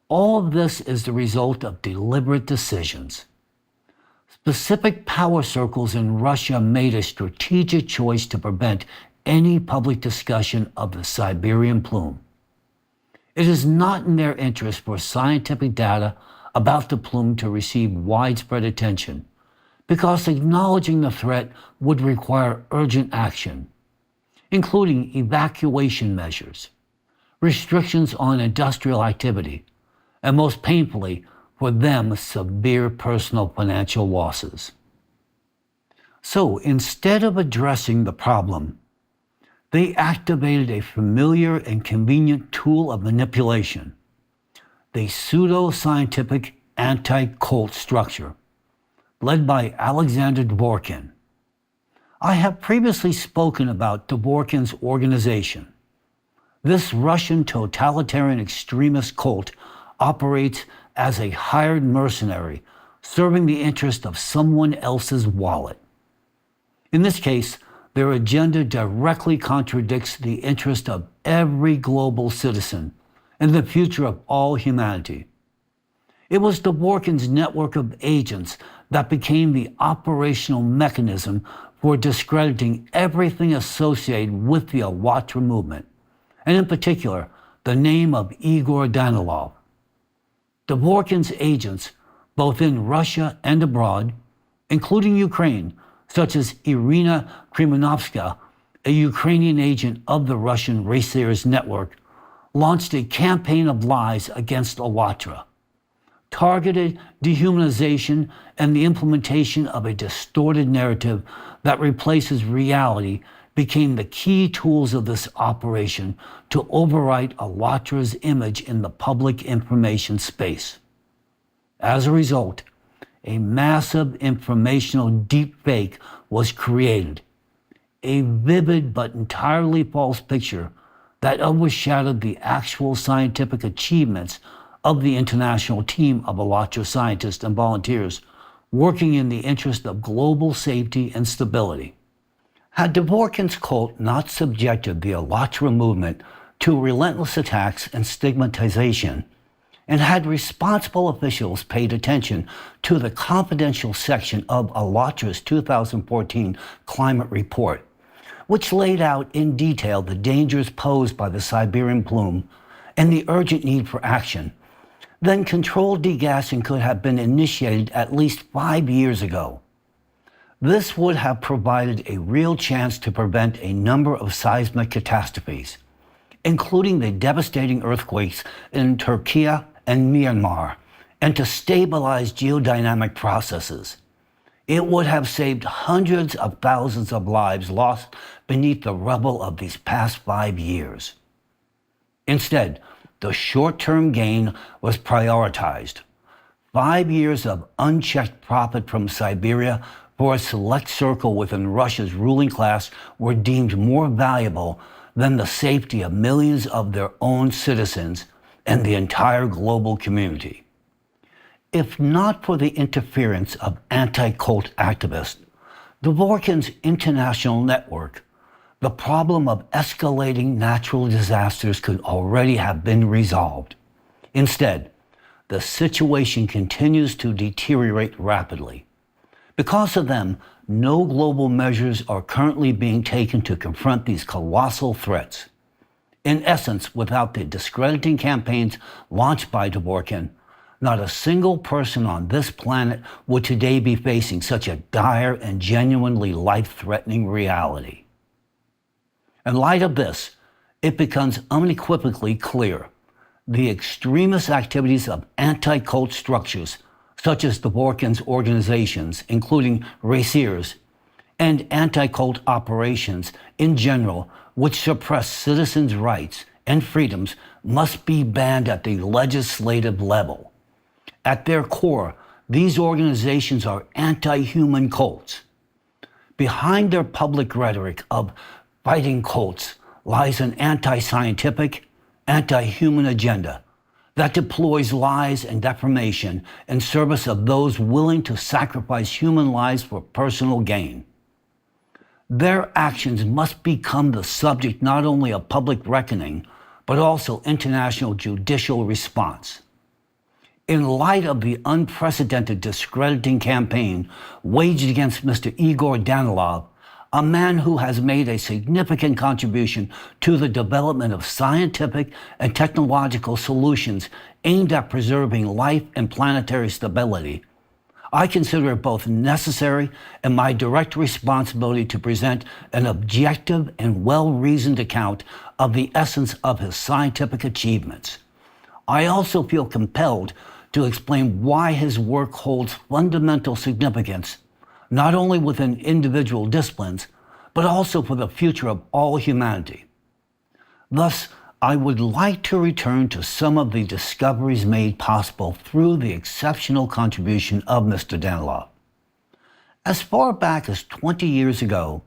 A: All of this is the result of deliberate decisions. Specific power circles in Russia made a strategic choice to prevent any public discussion of the Siberian plume. It is not in their interest for scientific data about the plume to receive widespread attention, because acknowledging the threat would require urgent action, including evacuation measures, restrictions on industrial activity, and most painfully for them, severe personal financial losses. So instead of addressing the problem, they activated a familiar and convenient tool of manipulation, the pseudo-scientific anti-cult structure, led by Alexander Dworkin. I have previously spoken about Dworkin's organization. This Russian totalitarian extremist cult operates as a hired mercenary, serving the interest of someone else's wallet. In this case, their agenda directly contradicts the interest of every global citizen and the future of all humanity. It was Dworkin's network of agents that became the operational mechanism for discrediting everything associated with the Allatra movement, and in particular, the name of Igor Danilov. Dworkin's agents, both in Russia and abroad, including Ukraine, such as Irina Kremenovskaya, a Ukrainian agent of the Russian Racers network, launched a campaign of lies against Allatra. Targeted dehumanization and the implementation of a distorted narrative that replaces reality became the key tools of this operation to overwrite Allatra's image in the public information space. As a result, a massive informational deepfake was created, a vivid but entirely false picture that overshadowed the actual scientific achievements of the international team of Allatra scientists and volunteers working in the interest of global safety and stability. Had Dworkin's cult not subjected the Allatra movement to relentless attacks and stigmatization, and had responsible officials paid attention to the confidential section of Allatra's 2014 climate report, which laid out in detail the dangers posed by the Siberian plume and the urgent need for action, then controlled degassing could have been initiated at least 5 years ago. This would have provided a real chance to prevent a number of seismic catastrophes, including the devastating earthquakes in Turkey and Myanmar, and to stabilize geodynamic processes. It would have saved hundreds of thousands of lives lost beneath the rubble of these past 5 years. Instead, the short-term gain was prioritized. 5 years of unchecked profit from Siberia for a select circle within Russia's ruling class were deemed more valuable than the safety of millions of their own citizens and the entire global community. If not for the interference of anti-cult activists, Dworkin's international network, the problem of escalating natural disasters could already have been resolved. Instead, the situation continues to deteriorate rapidly. Because of them, no global measures are currently being taken to confront these colossal threats. In essence, without the discrediting campaigns launched by Dworkin, not a single person on this planet would today be facing such a dire and genuinely life-threatening reality. In light of this, it becomes unequivocally clear the extremist activities of anti-cult structures, such as Dworkin's organizations, including Racers, and anti-cult operations in general, which suppress citizens' rights and freedoms, must be banned at the legislative level. At their core, these organizations are anti-human cults. Behind their public rhetoric of fighting cults lies an anti-scientific, anti-human agenda that deploys lies and defamation in service of those willing to sacrifice human lives for personal gain. Their actions must become the subject not only of public reckoning, but also international judicial response. In light of the unprecedented discrediting campaign waged against Mr. Igor Danilov, a man who has made a significant contribution to the development of scientific and technological solutions aimed at preserving life and planetary stability. I consider it both necessary and my direct responsibility to present an objective and well-reasoned account of the essence of his scientific achievements. I also feel compelled to explain why his work holds fundamental significance, not only within individual disciplines, but also for the future of all humanity. Thus, I would like to return to some of the discoveries made possible through the exceptional contribution of Mr. Danilov. As far back as 20 years ago,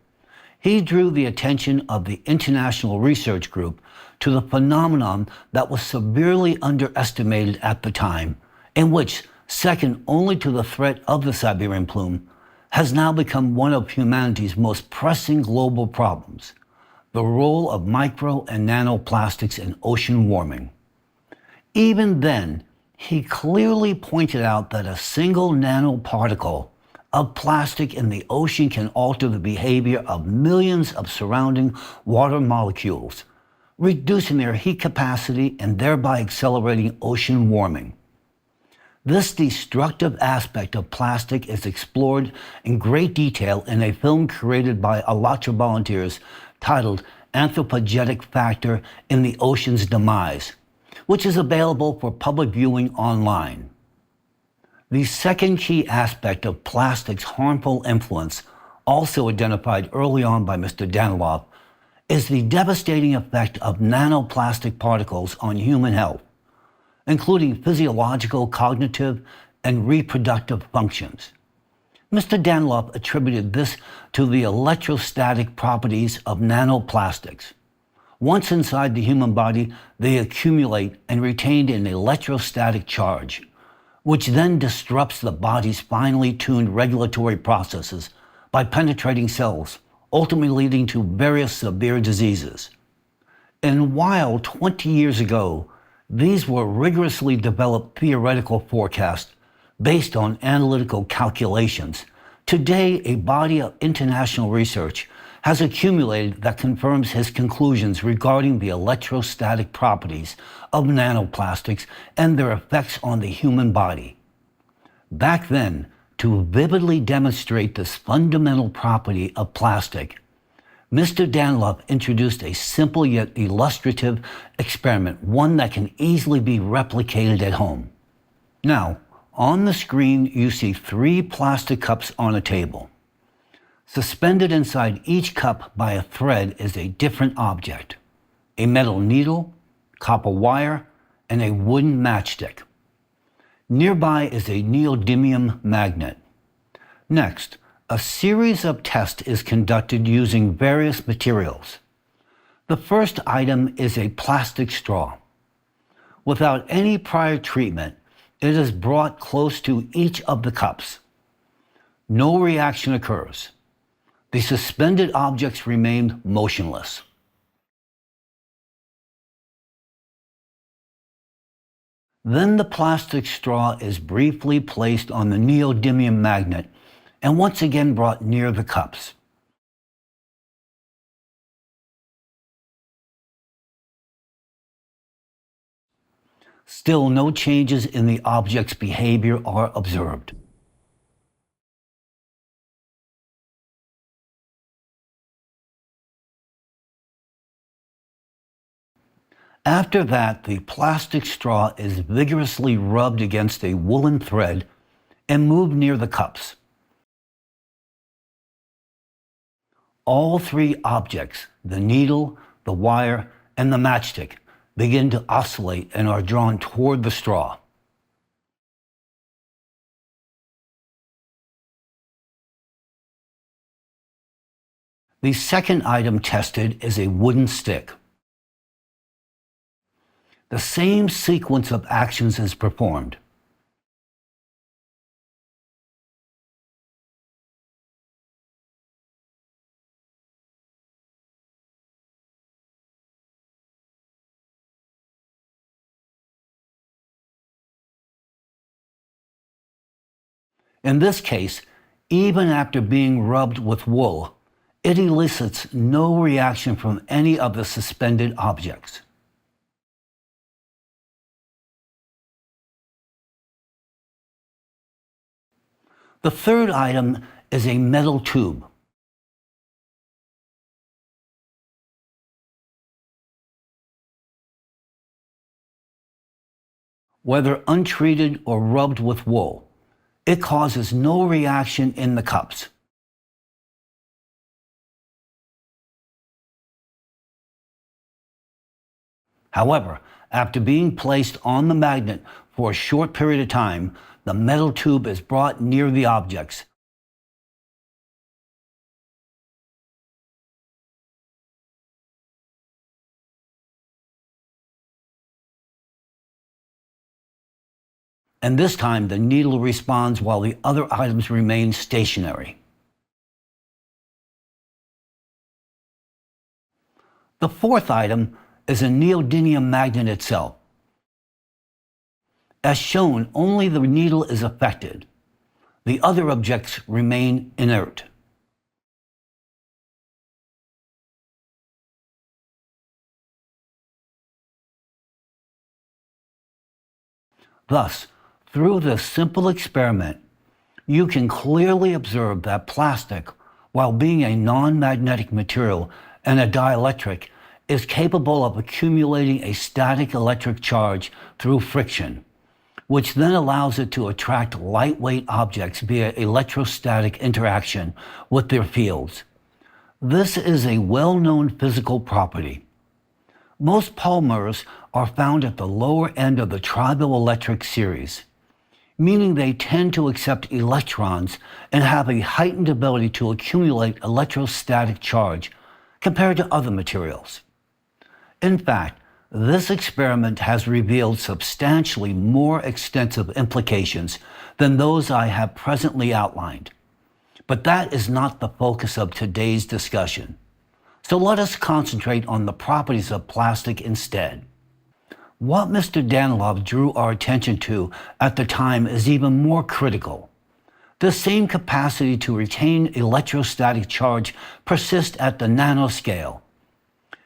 A: he drew the attention of the International Research Group to the phenomenon that was severely underestimated at the time, and which, second only to the threat of the Siberian plume, has now become one of humanity's most pressing global problems: the role of micro and nanoplastics in ocean warming. Even then, he clearly pointed out that a single nanoparticle of plastic in the ocean can alter the behavior of millions of surrounding water molecules, reducing their heat capacity and thereby accelerating ocean warming. This destructive aspect of plastic is explored in great detail in a film created by Alatra volunteers titled Anthropogenic Factor in the Ocean's Demise, which is available for public viewing online. The second key aspect of plastic's harmful influence, also identified early on by Mr. Danilov, is the devastating effect of nanoplastic particles on human health, including physiological, cognitive, and reproductive functions. Mr. Danilov attributed this to the electrostatic properties of nanoplastics. Once inside the human body, they accumulate and retain an electrostatic charge, which then disrupts the body's finely tuned regulatory processes by penetrating cells, ultimately leading to various severe diseases. And while 20 years ago, these were rigorously developed theoretical forecasts based on analytical calculations, today a body of international research has accumulated that confirms his conclusions regarding the electrostatic properties of nanoplastics and their effects on the human body. Back then, to vividly demonstrate this fundamental property of plastic, Mr. Danilov introduced a simple yet illustrative experiment, one that can easily be replicated at home. Now, on the screen, you see 3 plastic cups on a table. Suspended inside each cup by a thread is a different object: a metal needle, copper wire, and a wooden matchstick. Nearby is a neodymium magnet. Next, a series of tests is conducted using various materials. The first item is a plastic straw. Without any prior treatment, it is brought close to each of the cups. No reaction occurs. The suspended objects remain motionless. Then the plastic straw is briefly placed on the neodymium magnet and once again brought near the cups. Still, no changes in the object's behavior are observed. After that, the plastic straw is vigorously rubbed against a woolen thread and moved near the cups. All 3 objects, the needle, the wire, and the matchstick, begin to oscillate and are drawn toward the straw. The second item tested is a wooden stick. The same sequence of actions is performed. In this case, even after being rubbed with wool, It elicits no reaction from any of the suspended objects. The third item is a metal tube. Whether untreated or rubbed with wool, it causes no reaction in the cups. However, after being placed on the magnet for a short period of time, the metal tube is brought near the objects. And this time the needle responds while the other items remain stationary. The fourth item is a neodymium magnet itself. As shown, only the needle is affected. The other objects remain inert. Thus, through this simple experiment, you can clearly observe that plastic, while being a non-magnetic material and a dielectric, is capable of accumulating a static electric charge through friction, which then allows it to attract lightweight objects via electrostatic interaction with their fields. This is a well-known physical property. Most polymers are found at the lower end of the triboelectric series, meaning they tend to accept electrons and have a heightened ability to accumulate electrostatic charge compared to other materials. In fact, this experiment has revealed substantially more extensive implications than those I have presently outlined. But that is not the focus of today's discussion. So let us concentrate on the properties of plastic instead. What Mr. Danilov drew our attention to at the time is even more critical. The same capacity to retain electrostatic charge persists at the nanoscale.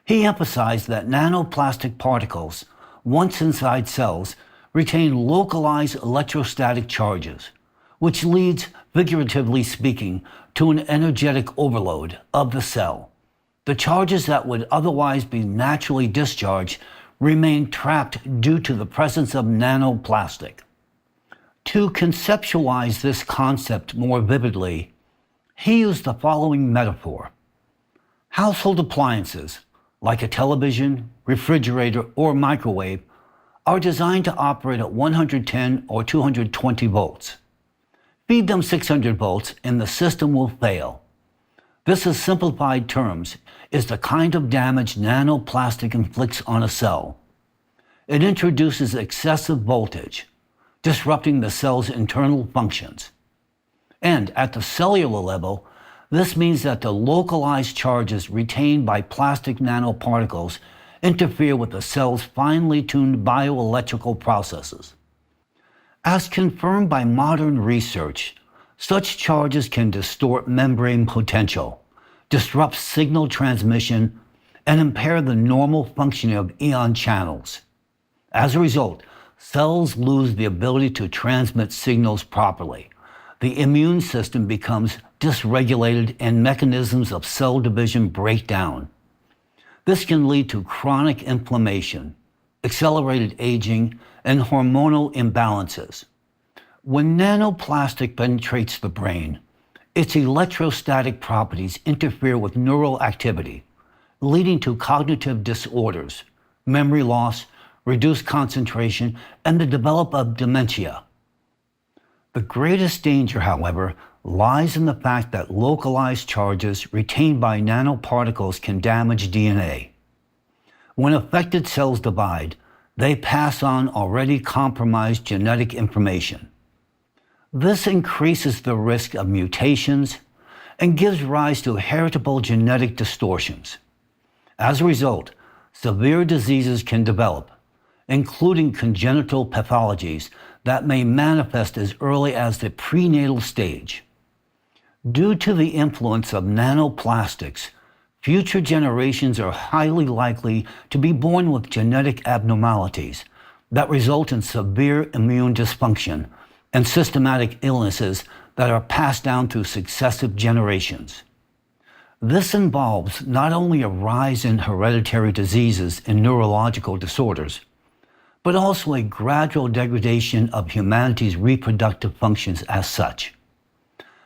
A: He emphasized that nanoplastic particles, once inside cells, retain localized electrostatic charges, which leads, figuratively speaking, to an energetic overload of the cell. The charges that would otherwise be naturally discharged remain trapped due to the presence of nanoplastic. To conceptualize this concept more vividly, he used the following metaphor. Household appliances, like a television, refrigerator, or microwave, are designed to operate at 110 or 220 volts. Feed them 600 volts and the system will fail. This, in simplified terms, is the kind of damage nanoplastic inflicts on a cell. It introduces excessive voltage, disrupting the cell's internal functions. And at the cellular level, this means that the localized charges retained by plastic nanoparticles interfere with the cell's finely tuned bioelectrical processes. As confirmed by modern research, such charges can distort membrane potential, disrupt signal transmission, and impair the normal functioning of ion channels. As a result, cells lose the ability to transmit signals properly. The immune system becomes dysregulated and mechanisms of cell division break down. This can lead to chronic inflammation, accelerated aging, and hormonal imbalances. When nanoplastic penetrates the brain, its electrostatic properties interfere with neural activity, leading to cognitive disorders, memory loss, reduced concentration, and the development of dementia. The greatest danger, however, lies in the fact that localized charges retained by nanoparticles can damage DNA. When affected cells divide, they pass on already compromised genetic information. This increases the risk of mutations and gives rise to heritable genetic distortions. As a result, severe diseases can develop, including congenital pathologies that may manifest as early as the prenatal stage. Due to the influence of nanoplastics, future generations are highly likely to be born with genetic abnormalities that result in severe immune dysfunction and systematic illnesses that are passed down through successive generations. This involves not only a rise in hereditary diseases and neurological disorders, but also a gradual degradation of humanity's reproductive functions as such.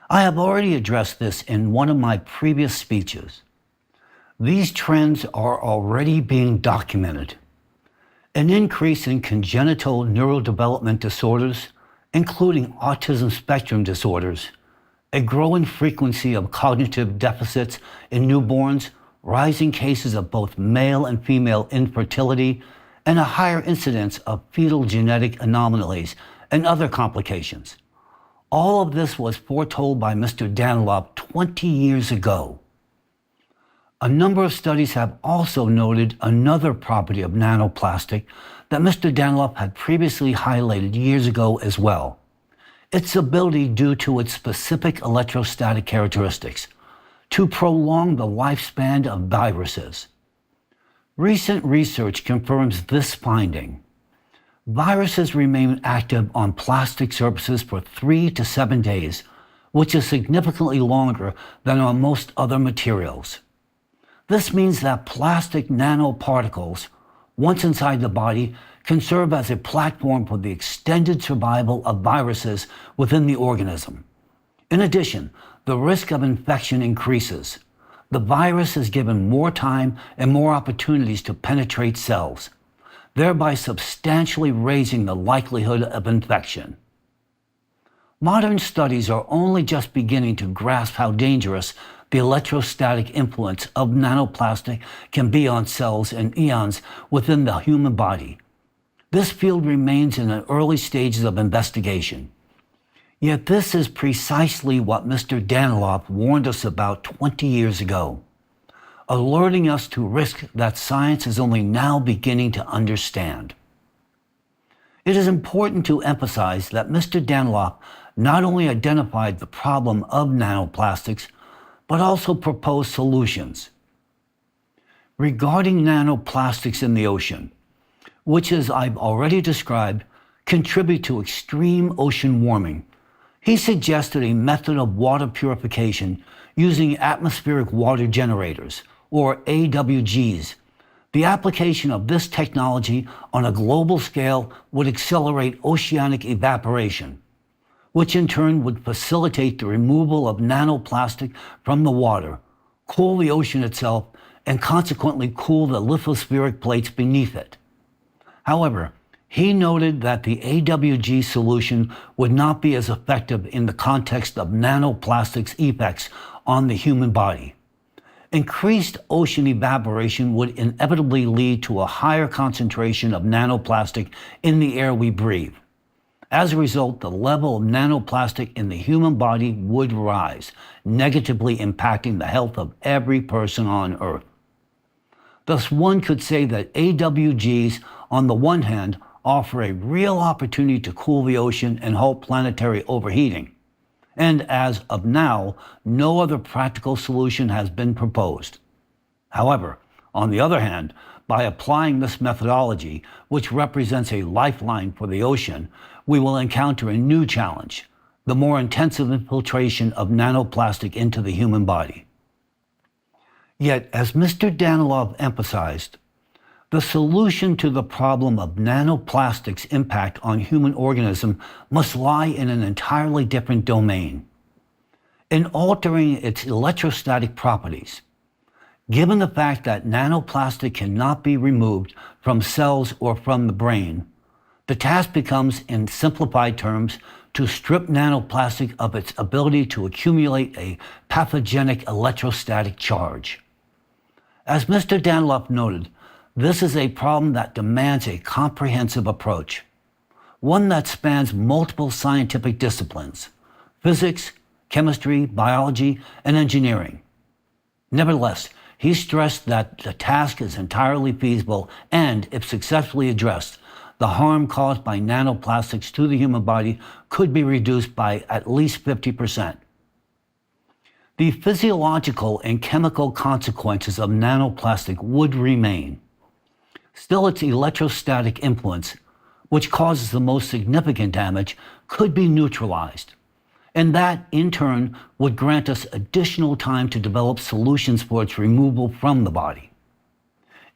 A: I have already addressed this in one of my previous speeches. These trends are already being documented. An increase in congenital neurodevelopment disorders, including autism spectrum disorders, a growing frequency of cognitive deficits in newborns, rising cases of both male and female infertility, and a higher incidence of fetal genetic anomalies and other complications. All of this was foretold by Mr. Danilov 20 years ago. A number of studies have also noted another property of nanoplastic that Mr. Danilov had previously highlighted years ago as well. Its ability, due to its specific electrostatic characteristics, to prolong the lifespan of viruses. Recent research confirms this finding. Viruses remain active on plastic surfaces for 3 to 7 days, which is significantly longer than on most other materials. This means that plastic nanoparticles, once inside the body, can serve as a platform for the extended survival of viruses within the organism. In addition, the risk of infection increases. The virus is given more time and more opportunities to penetrate cells, thereby substantially raising the likelihood of infection. Modern studies are only just beginning to grasp how dangerous the electrostatic influence of nanoplastic can be on cells and ions within the human body. This field remains in the early stages of investigation. Yet this is precisely what Mr. Danilov warned us about 20 years ago, alerting us to risk that science is only now beginning to understand. It is important to emphasize that Mr. Danilov not only identified the problem of nanoplastics, but also proposed solutions. Regarding nanoplastics in the ocean, which, as I've already described, contribute to extreme ocean warming, he suggested a method of water purification using atmospheric water generators, or AWGs. The application of this technology on a global scale would accelerate oceanic evaporation, which in turn would facilitate the removal of nanoplastic from the water, cool the ocean itself, and consequently cool the lithospheric plates beneath it. However, he noted that the AWG solution would not be as effective in the context of nanoplastics' effects on the human body. Increased ocean evaporation would inevitably lead to a higher concentration of nanoplastic in the air we breathe. As a result, the level of nanoplastic in the human body would rise, negatively impacting the health of every person on Earth. Thus, one could say that AWGs, on the one hand, offer a real opportunity to cool the ocean and halt planetary overheating. And as of now, no other practical solution has been proposed. However, on the other hand, by applying this methodology, which represents a lifeline for the ocean, we will encounter a new challenge, the more intensive infiltration of nanoplastic into the human body. Yet, as Mr. Danilov emphasized, the solution to the problem of nanoplastics' impact on human organism must lie in an entirely different domain. In altering its electrostatic properties. Given the fact that nanoplastic cannot be removed from cells or from the brain, the task becomes, in simplified terms, to strip nanoplastic of its ability to accumulate a pathogenic electrostatic charge. As Mr. Danilov noted, this is a problem that demands a comprehensive approach, one that spans multiple scientific disciplines: physics, chemistry, biology, and engineering. Nevertheless, he stressed that the task is entirely feasible and, if successfully addressed, the harm caused by nanoplastics to the human body could be reduced by at least 50%. The physiological and chemical consequences of nanoplastic would remain. Still, its electrostatic influence, which causes the most significant damage, could be neutralized. And that, in turn, would grant us additional time to develop solutions for its removal from the body.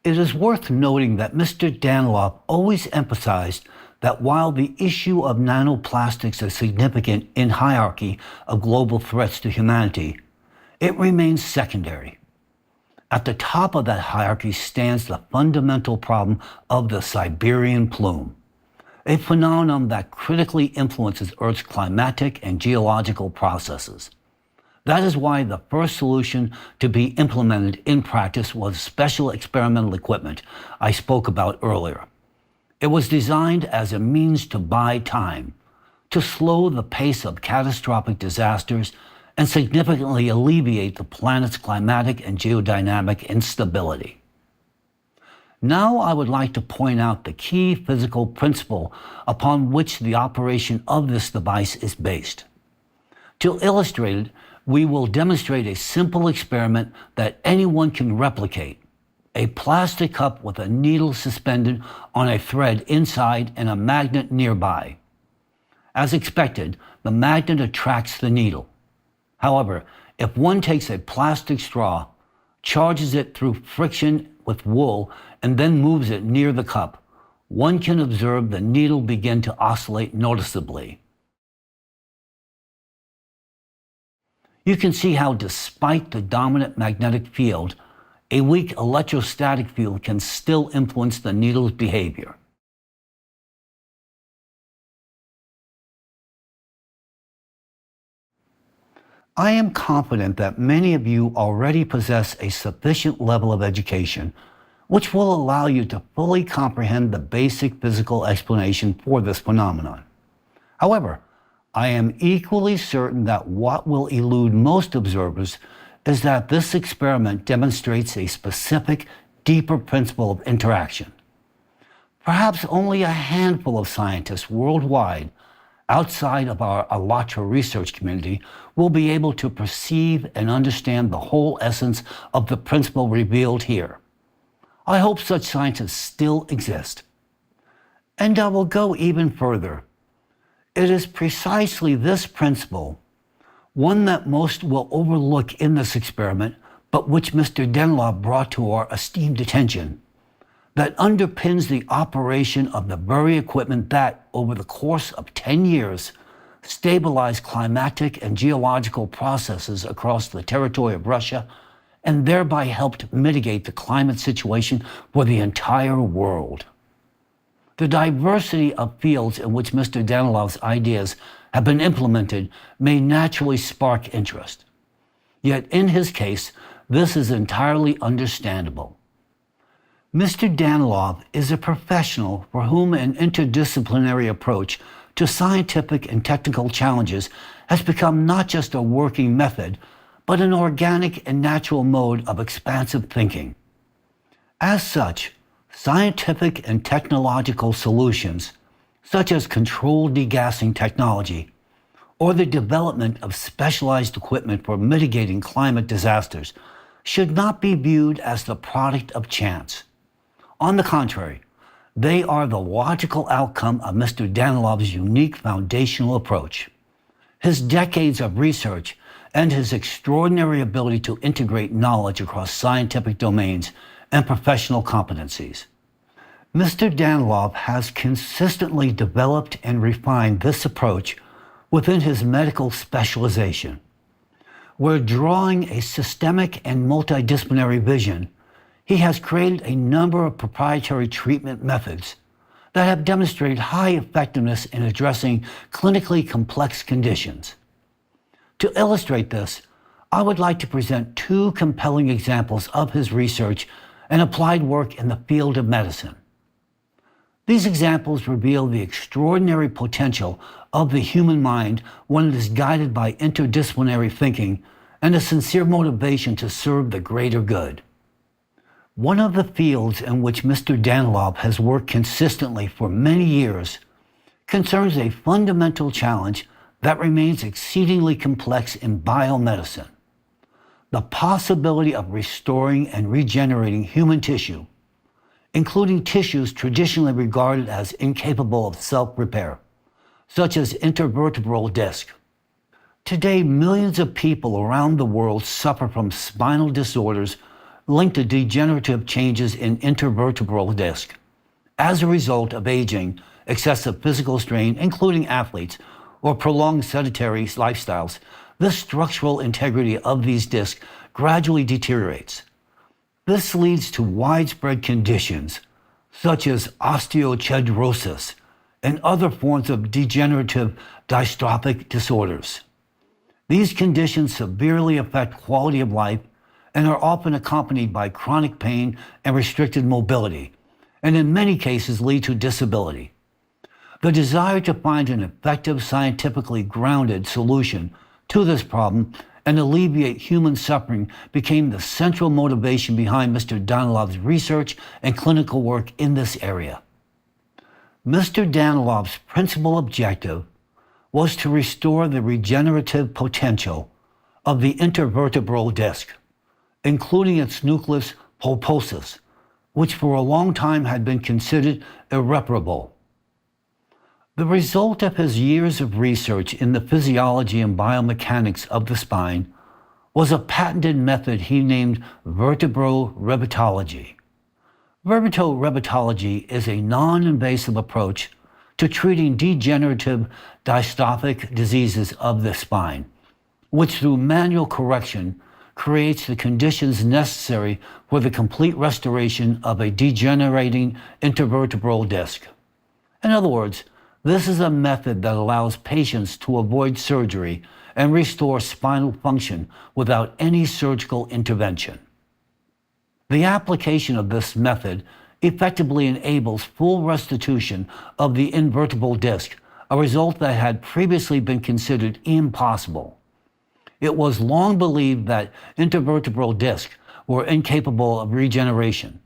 A: It is worth noting that Mr. Danilov always emphasized that while the issue of nanoplastics is significant in hierarchy of global threats to humanity, it remains secondary. At the top of that hierarchy stands the fundamental problem of the Siberian plume, a phenomenon that critically influences Earth's climatic and geological processes. That is why the first solution to be implemented in practice was special experimental equipment I spoke about earlier. It was designed as a means to buy time, to slow the pace of catastrophic disasters and significantly alleviate the planet's climatic and geodynamic instability. Now I would like to point out the key physical principle upon which the operation of this device is based. To illustrate it, we will demonstrate a simple experiment that anyone can replicate: a plastic cup with a needle suspended on a thread inside and a magnet nearby. As expected, the magnet attracts the needle. However, if one takes a plastic straw, charges it through friction with wool, and then moves it near the cup, one can observe the needle begin to oscillate noticeably. You can see how, despite the dominant magnetic field, a weak electrostatic field can still influence the needle's behavior. I am confident that many of you already possess a sufficient level of education which will allow you to fully comprehend the basic physical explanation for this phenomenon. However, I am equally certain that what will elude most observers is that this experiment demonstrates a specific, deeper principle of interaction. Perhaps only a handful of scientists worldwide, outside of our ALLATRA research community, will be able to perceive and understand the whole essence of the principle revealed here. I hope such scientists still exist. And I will go even further. It is precisely this principle, one that most will overlook in this experiment, but which Mr. Danilov brought to our esteemed attention, that underpins the operation of the very equipment that, over the course of 10 years, stabilized climatic and geological processes across the territory of Russia, and thereby helped mitigate the climate situation for the entire world. The diversity of fields in which Mr. Danilov's ideas have been implemented may naturally spark interest. Yet in his case, this is entirely understandable. Mr. Danilov is a professional for whom an interdisciplinary approach to scientific and technical challenges has become not just a working method, but an organic and natural mode of expansive thinking. As such, scientific and technological solutions, such as controlled degassing technology, or the development of specialized equipment for mitigating climate disasters, should not be viewed as the product of chance. On the contrary, they are the logical outcome of Mr. Danilov's unique foundational approach. His decades of research and his extraordinary ability to integrate knowledge across scientific domains and professional competencies. Mr. Danilov has consistently developed and refined this approach within his medical specialization, where, drawing a systemic and multidisciplinary vision, he has created a number of proprietary treatment methods that have demonstrated high effectiveness in addressing clinically complex conditions. To illustrate this, I would like to present two compelling examples of his research and applied work in the field of medicine. These examples reveal the extraordinary potential of the human mind when it is guided by interdisciplinary thinking and a sincere motivation to serve the greater good. One of the fields in which Mr. Danilov has worked consistently for many years concerns a fundamental challenge that remains exceedingly complex in biomedicine: the possibility of restoring and regenerating human tissue, including tissues traditionally regarded as incapable of self-repair, such as intervertebral disc. Today, millions of people around the world suffer from spinal disorders linked to degenerative changes in intervertebral disc. As a result of aging, excessive physical strain, including athletes, or prolonged sedentary lifestyles, the structural integrity of these discs gradually deteriorates. This leads to widespread conditions such as osteochondrosis and other forms of degenerative dystrophic disorders. These conditions severely affect quality of life and are often accompanied by chronic pain and restricted mobility, and in many cases lead to disability. The desire to find an effective, scientifically grounded solution to this problem and alleviate human suffering became the central motivation behind Mr. Danilow's research and clinical work in this area. Mr. Danilow's principal objective was to restore the regenerative potential of the intervertebral disc, including its nucleus pulposus, which for a long time had been considered irreparable. The result of his years of research in the physiology and biomechanics of the spine was a patented method he named vertebrorevitology. Vertebrorevitology is a non-invasive approach to treating degenerative dystrophic diseases of the spine, which through manual correction creates the conditions necessary for the complete restoration of a degenerating intervertebral disc. In other words, this is a method that allows patients to avoid surgery and restore spinal function without any surgical intervention. The application of this method effectively enables full restitution of the invertebral disc, a result that had previously been considered impossible. It was long believed that intervertebral discs were incapable of regeneration.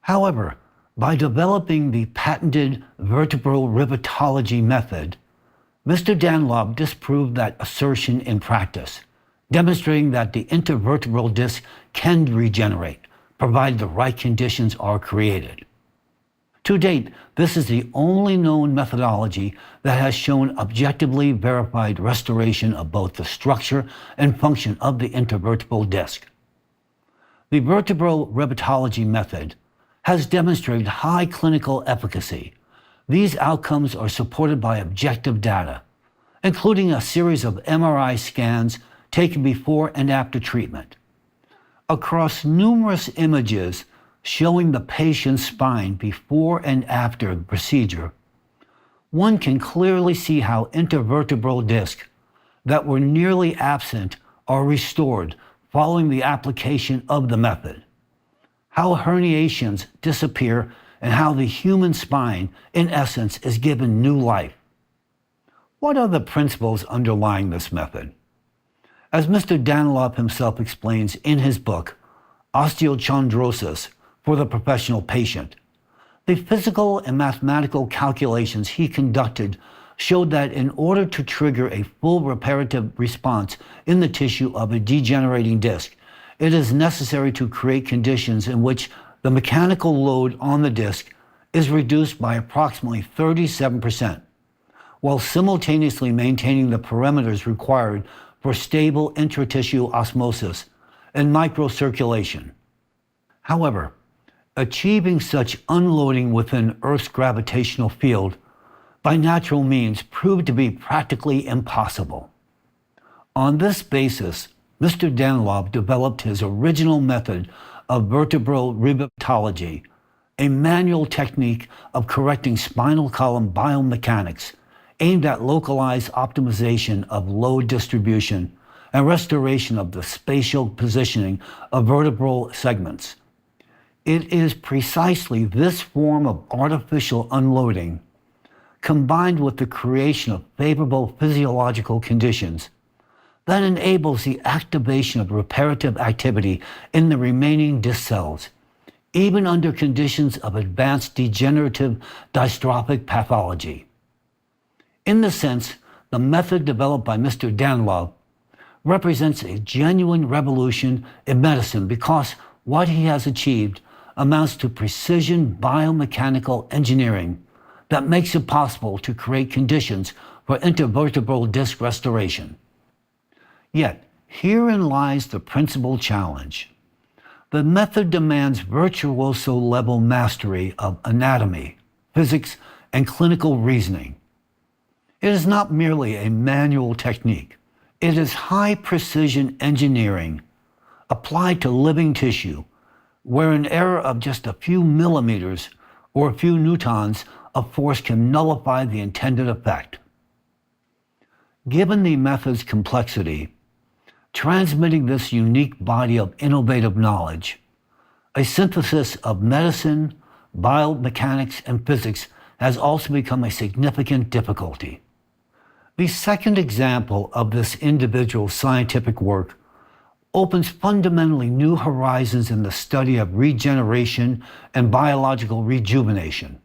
A: However, by developing the patented vertebrorevitology method, Mr. Danilow disproved that assertion in practice, demonstrating that the intervertebral disc can regenerate, provided the right conditions are created. To date, this is the only known methodology that has shown objectively verified restoration of both the structure and function of the intervertebral disc. The vertebrorevitology method has demonstrated high clinical efficacy. These outcomes are supported by objective data, including a series of MRI scans taken before and after treatment. Across numerous images showing the patient's spine before and after the procedure, one can clearly see how intervertebral discs that were nearly absent are restored following the application of the method, how herniations disappear, and how the human spine, in essence, is given new life. What are the principles underlying this method? As Mr. Danilov himself explains in his book, Osteochondrosis for the Professional Patient, the physical and mathematical calculations he conducted showed that in order to trigger a full reparative response in the tissue of a degenerating disc, it is necessary to create conditions in which the mechanical load on the disc is reduced by approximately 37%, while simultaneously maintaining the parameters required for stable intratissue osmosis and microcirculation. However, achieving such unloading within Earth's gravitational field by natural means proved to be practically impossible. On this basis, Mr. Danilov developed his original method of vertebrorevitology, a manual technique of correcting spinal column biomechanics aimed at localized optimization of load distribution and restoration of the spatial positioning of vertebral segments. It is precisely this form of artificial unloading, combined with the creation of favorable physiological conditions, that enables the activation of reparative activity in the remaining disc cells, even under conditions of advanced degenerative dystrophic pathology. In this sense, the method developed by Mr. Danilov represents a genuine revolution in medicine because what he has achieved amounts to precision biomechanical engineering that makes it possible to create conditions for intervertebral disc restoration. Yet, herein lies the principal challenge. The method demands virtuoso-level mastery of anatomy, physics, and clinical reasoning. It is not merely a manual technique. It is high-precision engineering applied to living tissue, where an error of just a few millimeters or a few newtons of force can nullify the intended effect. Given the method's complexity, transmitting this unique body of innovative knowledge, a synthesis of medicine, biomechanics, and physics has also become a significant difficulty. The second example of this individual scientific work opens fundamentally new horizons in the study of regeneration and biological rejuvenation.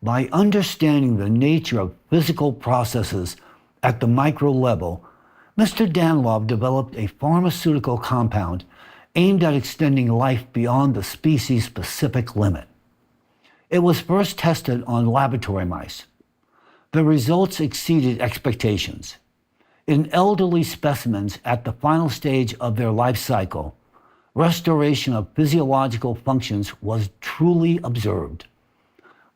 A: By understanding the nature of physical processes at the micro level, Mr. Danilov developed a pharmaceutical compound aimed at extending life beyond the species-specific limit. It was first tested on laboratory mice. The results exceeded expectations. In elderly specimens at the final stage of their life cycle, restoration of physiological functions was truly observed.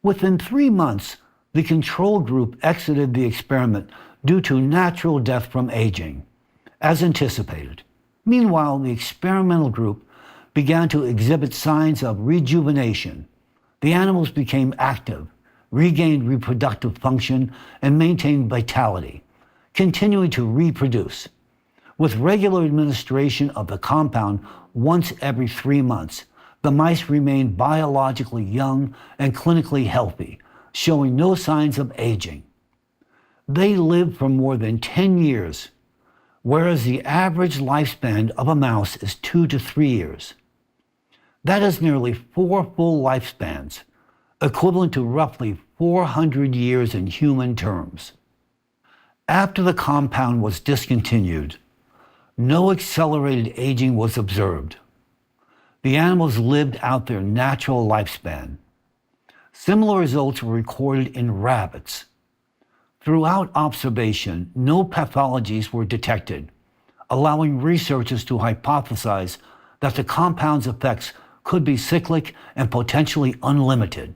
A: Within 3 months, the control group exited the experiment due to natural death from aging, as anticipated. Meanwhile, the experimental group began to exhibit signs of rejuvenation. The animals became active, regained reproductive function, and maintained vitality, continuing to reproduce. With regular administration of the compound once every 3 months, the mice remained biologically young and clinically healthy, showing no signs of aging. They lived for more than 10 years, whereas the average lifespan of a mouse is 2 to 3 years. That is nearly 4 full lifespans, equivalent to roughly 400 years in human terms. After the compound was discontinued, no accelerated aging was observed. The animals lived out their natural lifespan. Similar results were recorded in rabbits. Throughout observation, no pathologies were detected, allowing researchers to hypothesize that the compound's effects could be cyclic and potentially unlimited.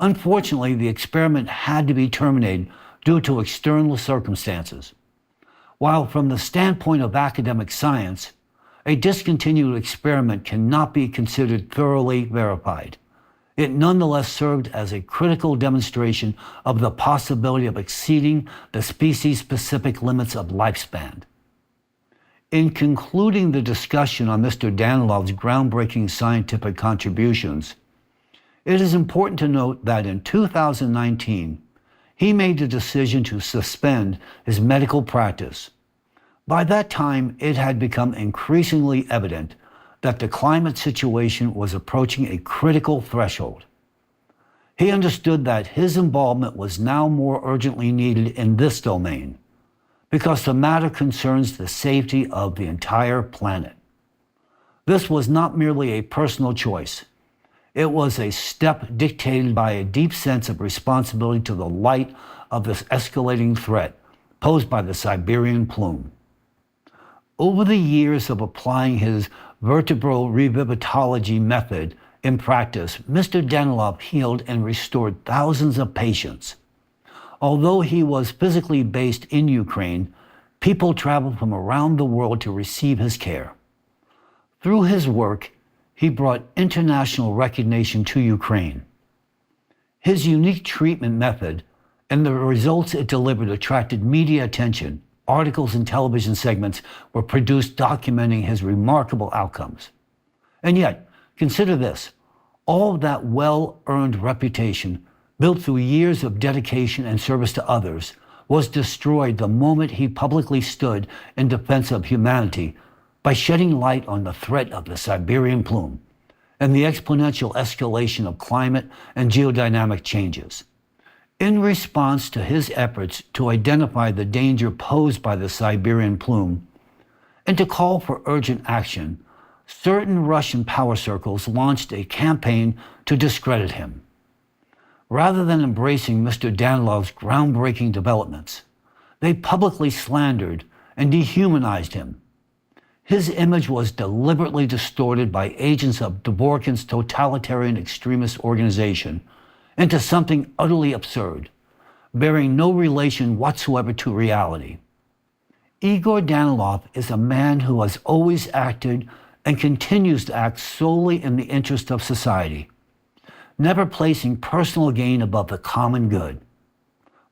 A: Unfortunately, the experiment had to be terminated due to external circumstances. While from the standpoint of academic science, a discontinued experiment cannot be considered thoroughly verified, it nonetheless served as a critical demonstration of the possibility of exceeding the species-specific limits of lifespan. In concluding the discussion on Mr. Danilov's groundbreaking scientific contributions, it is important to note that in 2019, he made the decision to suspend his medical practice. By that time, it had become increasingly evident that the climate situation was approaching a critical threshold. He understood that his involvement was now more urgently needed in this domain, because the matter concerns the safety of the entire planet. This was not merely a personal choice. It was a step dictated by a deep sense of responsibility to the light of this escalating threat posed by the Siberian plume. Over the years of applying his vertebral revivitology method in practice, Mr. Danilov healed and restored thousands of patients. Although he was physically based in Ukraine, people traveled from around the world to receive his care. Through his work, he brought international recognition to Ukraine. His unique treatment method and the results it delivered attracted media attention. Articles and television segments were produced documenting his remarkable outcomes. And yet, consider this, all of that well-earned reputation, built through years of dedication and service to others, was destroyed the moment he publicly stood in defense of humanity by shedding light on the threat of the Siberian plume and the exponential escalation of climate and geodynamic changes. In response to his efforts to identify the danger posed by the Siberian plume and to call for urgent action, certain Russian power circles launched a campaign to discredit him. Rather than embracing Mr. Danilov's groundbreaking developments, they publicly slandered and dehumanized him. His image was deliberately distorted by agents of Dvorkin's totalitarian extremist organization into something utterly absurd, bearing no relation whatsoever to reality. Igor Danilov is a man who has always acted and continues to act solely in the interest of society, never placing personal gain above the common good.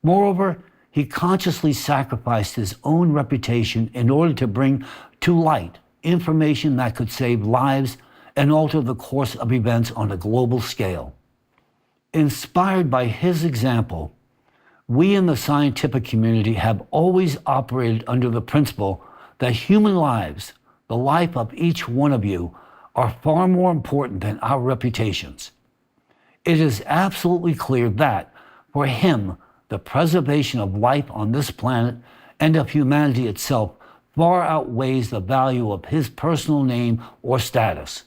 A: Moreover, he consciously sacrificed his own reputation in order to bring to light information that could save lives and alter the course of events on a global scale. Inspired by his example, we in the scientific community have always operated under the principle that human lives, the life of each one of you, are far more important than our reputations. It is absolutely clear that, for him, the preservation of life on this planet and of humanity itself far outweighs the value of his personal name or status.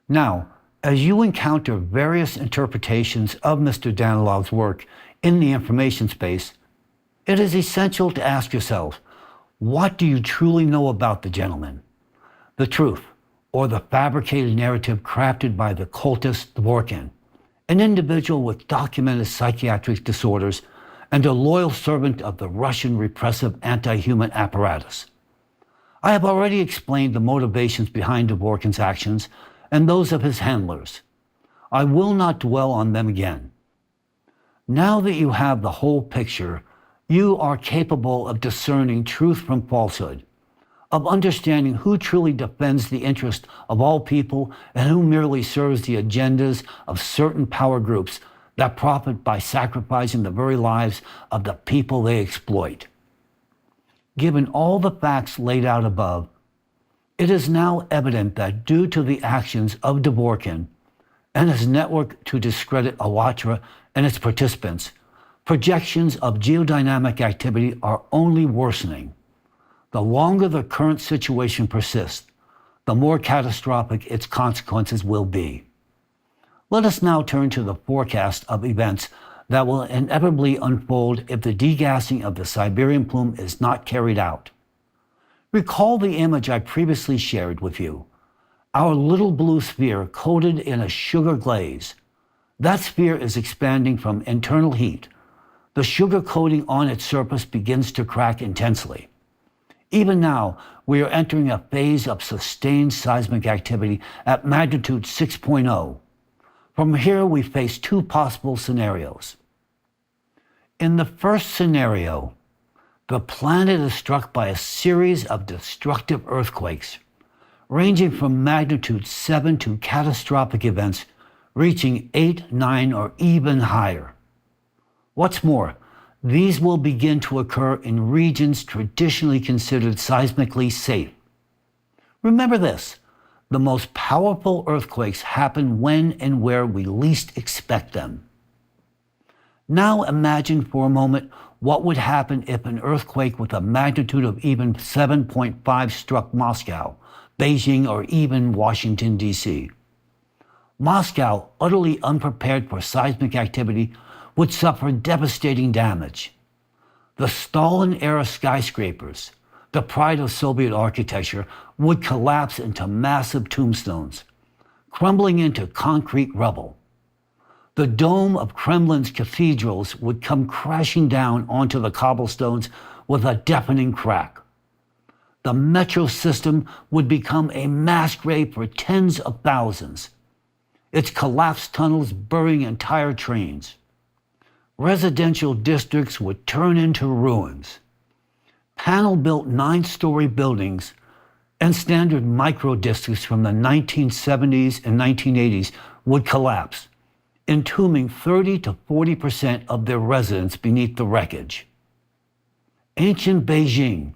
A: Now, as you encounter various interpretations of Mr. Danilov's work in the information space, it is essential to ask yourself, what do you truly know about the gentleman? The truth, or the fabricated narrative crafted by the cultist Dvorkin, an individual with documented psychiatric disorders and a loyal servant of the Russian repressive anti-human apparatus. I have already explained the motivations behind Dvorkin's actions and those of his handlers. I will not dwell on them again. Now that you have the whole picture, you are capable of discerning truth from falsehood, of understanding who truly defends the interest of all people and who merely serves the agendas of certain power groups that profit by sacrificing the very lives of the people they exploit. Given all the facts laid out above, it is now evident that due to the actions of Dvorkin and his network to discredit ALLATRA and its participants, projections of geodynamic activity are only worsening. The longer the current situation persists, the more catastrophic its consequences will be. Let us now turn to the forecast of events that will inevitably unfold if the degassing of the Siberian plume is not carried out. Recall the image I previously shared with you. Our little blue sphere coated in a sugar glaze. That sphere is expanding from internal heat. The sugar coating on its surface begins to crack intensely. Even now, we are entering a phase of sustained seismic activity at magnitude 6.0. From here, we face two possible scenarios. In the first scenario, the planet is struck by a series of destructive earthquakes, ranging from magnitude 7 to catastrophic events reaching 8, 9, or even higher. What's more, these will begin to occur in regions traditionally considered seismically safe. Remember this, the most powerful earthquakes happen when and where we least expect them. Now imagine for a moment what would happen if an earthquake with a magnitude of even 7.5 struck Moscow, Beijing, or even Washington, D.C. Moscow, utterly unprepared for seismic activity, would suffer devastating damage. The Stalin-era skyscrapers, the pride of Soviet architecture, would collapse into massive tombstones, crumbling into concrete rubble. The dome of Kremlin's cathedrals would come crashing down onto the cobblestones with a deafening crack. The metro system would become a mass grave for tens of thousands, its collapsed tunnels burying entire trains. Residential districts would turn into ruins. Panel-built 9-story buildings and standard micro-districts from the 1970s and 1980s would collapse, entombing 30 to 40% of their residents beneath the wreckage. Ancient Beijing,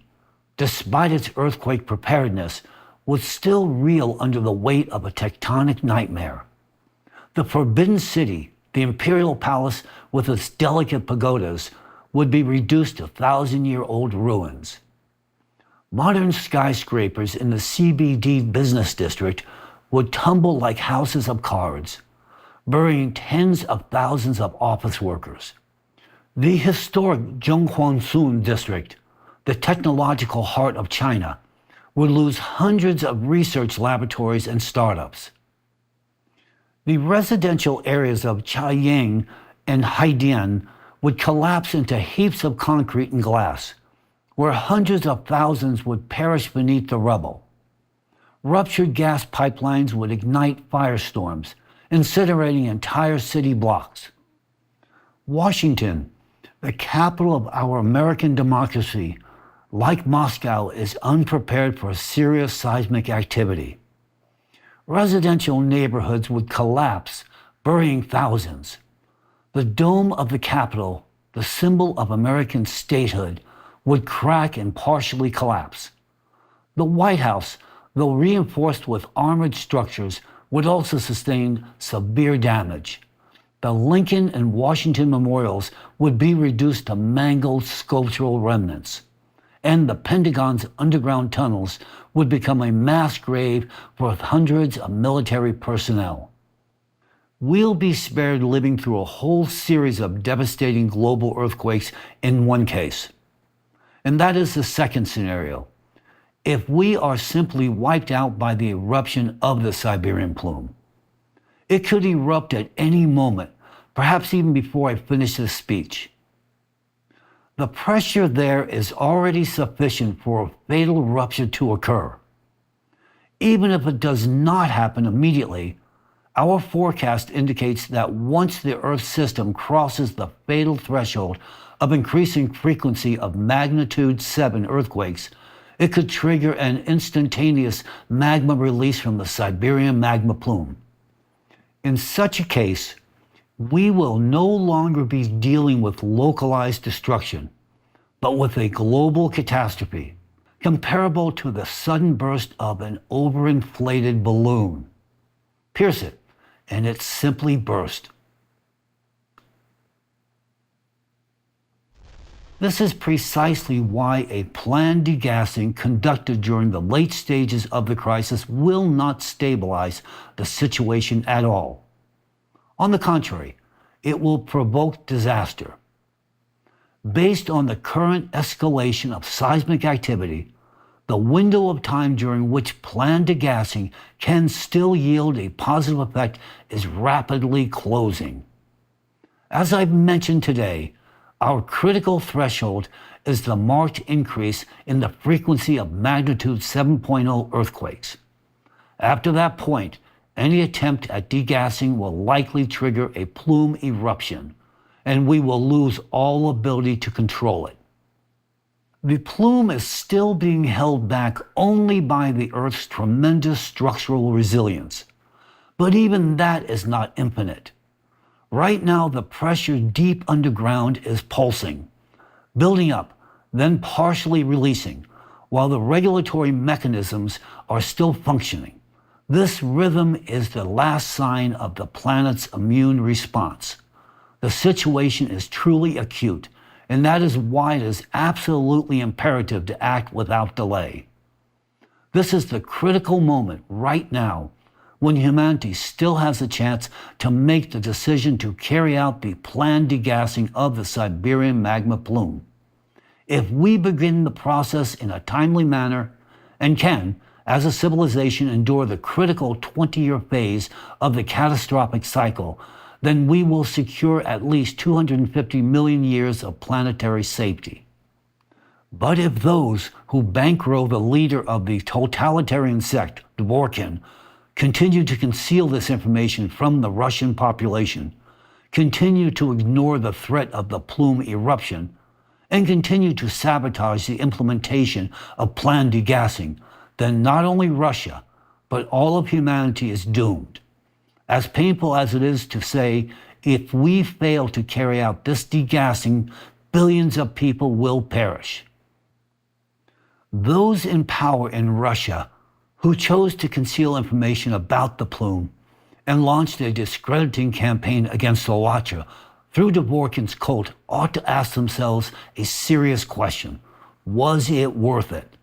A: despite its earthquake preparedness, was still reel under the weight of a tectonic nightmare. The Forbidden City, the imperial palace with its delicate pagodas would be reduced to thousand-year-old ruins. Modern skyscrapers in the CBD business district would tumble like houses of cards, burying tens of thousands of office workers. The historic Zhonghuangsun district, the technological heart of China, would lose hundreds of research laboratories and startups. The residential areas of Chaiyang and Haidian would collapse into heaps of concrete and glass, where hundreds of thousands would perish beneath the rubble. Ruptured gas pipelines would ignite firestorms, incinerating entire city blocks. Washington, the capital of our American democracy, like Moscow, is unprepared for serious seismic activity. Residential neighborhoods would collapse, burying thousands. The dome of the Capitol, the symbol of American statehood, would crack and partially collapse. The White House, though reinforced with armored structures, would also sustain severe damage. The Lincoln and Washington memorials would be reduced to mangled sculptural remnants, and the Pentagon's underground tunnels would become a mass grave for hundreds of military personnel. We'll be spared living through a whole series of devastating global earthquakes in one case. And that is the second scenario. If we are simply wiped out by the eruption of the Siberian plume. It could erupt at any moment, perhaps even before I finish this speech. The pressure there is already sufficient for a fatal rupture to occur. Even if it does not happen immediately, our forecast indicates that once the Earth system crosses the fatal threshold of increasing frequency of magnitude 7 earthquakes, it could trigger an instantaneous magma release from the Siberian magma plume. In such a case, we will no longer be dealing with localized destruction, but with a global catastrophe, comparable to the sudden burst of an overinflated balloon. Pierce it, and it simply burst. This is precisely why a planned degassing conducted during the late stages of the crisis will not stabilize the situation at all. On the contrary, it will provoke disaster. Based on the current escalation of seismic activity, the window of time during which planned degassing can still yield a positive effect is rapidly closing. As I've mentioned today, our critical threshold is the marked increase in the frequency of magnitude 7.0 earthquakes. After that point, any attempt at degassing will likely trigger a plume eruption, and we will lose all ability to control it. The plume is still being held back only by the Earth's tremendous structural resilience, but even that is not infinite. Right now, the pressure deep underground is pulsing, building up, then partially releasing, while the regulatory mechanisms are still functioning. This rhythm is the last sign of the planet's immune response. The situation is truly acute, and that is why it is absolutely imperative to act without delay. This is the critical moment right now when humanity still has a chance to make the decision to carry out the planned degassing of the Siberian magma plume. If we begin the process in a timely manner and can, as a civilization, endure the critical 20-year phase of the catastrophic cycle, then we will secure at least 250 million years of planetary safety. But if those who bankroll the leader of the totalitarian sect, Dvorkin, continue to conceal this information from the Russian population, continue to ignore the threat of the plume eruption, and continue to sabotage the implementation of planned degassing, then not only Russia, but all of humanity is doomed. As painful as it is to say, if we fail to carry out this degassing, billions of people will perish. Those in power in Russia who chose to conceal information about the plume and launched a discrediting campaign against Alatra through Dvorkin's cult ought to ask themselves a serious question. Was it worth it?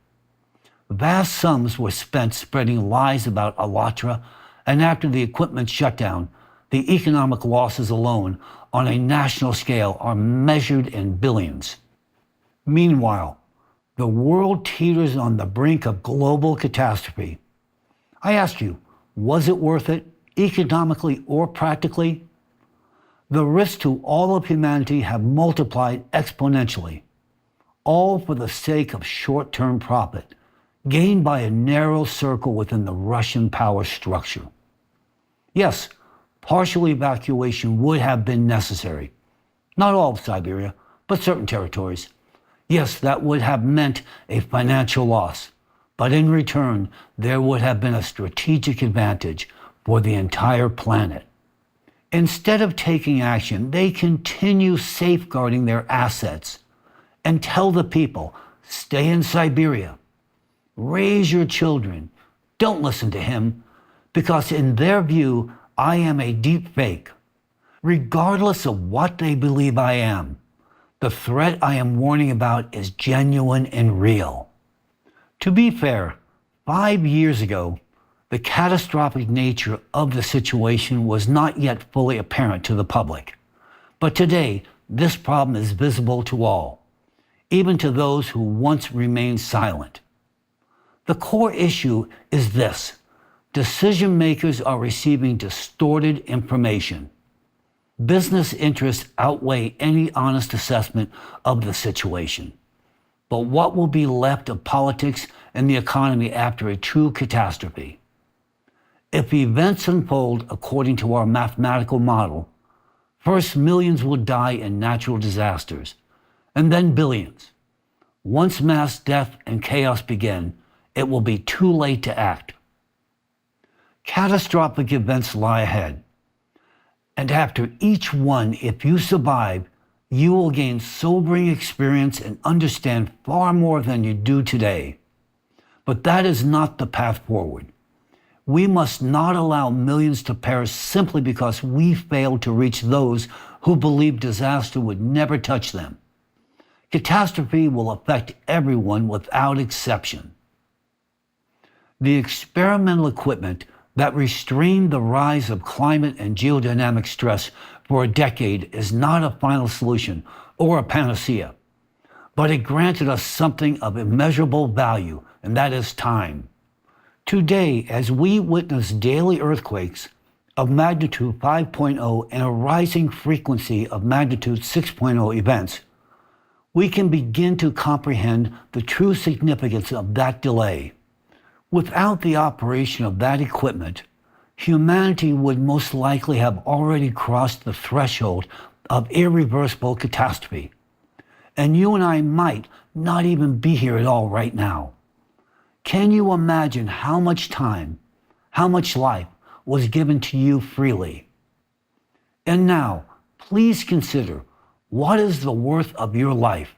A: Vast sums were spent spreading lies about Alatra, and after the equipment shutdown, the economic losses alone on a national scale are measured in billions. Meanwhile, the world teeters on the brink of global catastrophe. I ask you, was it worth it, economically or practically? The risks to all of humanity have multiplied exponentially, all for the sake of short-term profit, gained by a narrow circle within the Russian power structure. Yes, partial evacuation would have been necessary. Not all of Siberia, but certain territories. Yes, that would have meant a financial loss, but in return, there would have been a strategic advantage for the entire planet. Instead of taking action, they continue safeguarding their assets and tell the people, stay in Siberia, raise your children, don't listen to him, because in their view, I am a deep fake. Regardless of what they believe I am, the threat I am warning about is genuine and real. To be fair, 5 years ago, the catastrophic nature of the situation was not yet fully apparent to the public. But today, this problem is visible to all, even to those who once remained silent. The core issue is this: decision makers are receiving distorted information. Business interests outweigh any honest assessment of the situation. But what will be left of politics and the economy after a true catastrophe? If events unfold according to our mathematical model, first millions will die in natural disasters, and then billions. Once mass death and chaos begin, it will be too late to act. Catastrophic events lie ahead. And after each one, if you survive, you will gain sobering experience and understand far more than you do today. But that is not the path forward. We must not allow millions to perish simply because we failed to reach those who believed disaster would never touch them. Catastrophe will affect everyone without exception. The experimental equipment that restrained the rise of climate and geodynamic stress for a decade is not a final solution or a panacea, but it granted us something of immeasurable value, and that is time. Today, as we witness daily earthquakes of magnitude 5.0 and a rising frequency of magnitude 6.0 events, we can begin to comprehend the true significance of that delay. Without the operation of that equipment, humanity would most likely have already crossed the threshold of irreversible catastrophe, and you and I might not even be here at all right now. Can you imagine how much time, how much life was given to you freely? And now, please consider, what is the worth of your life?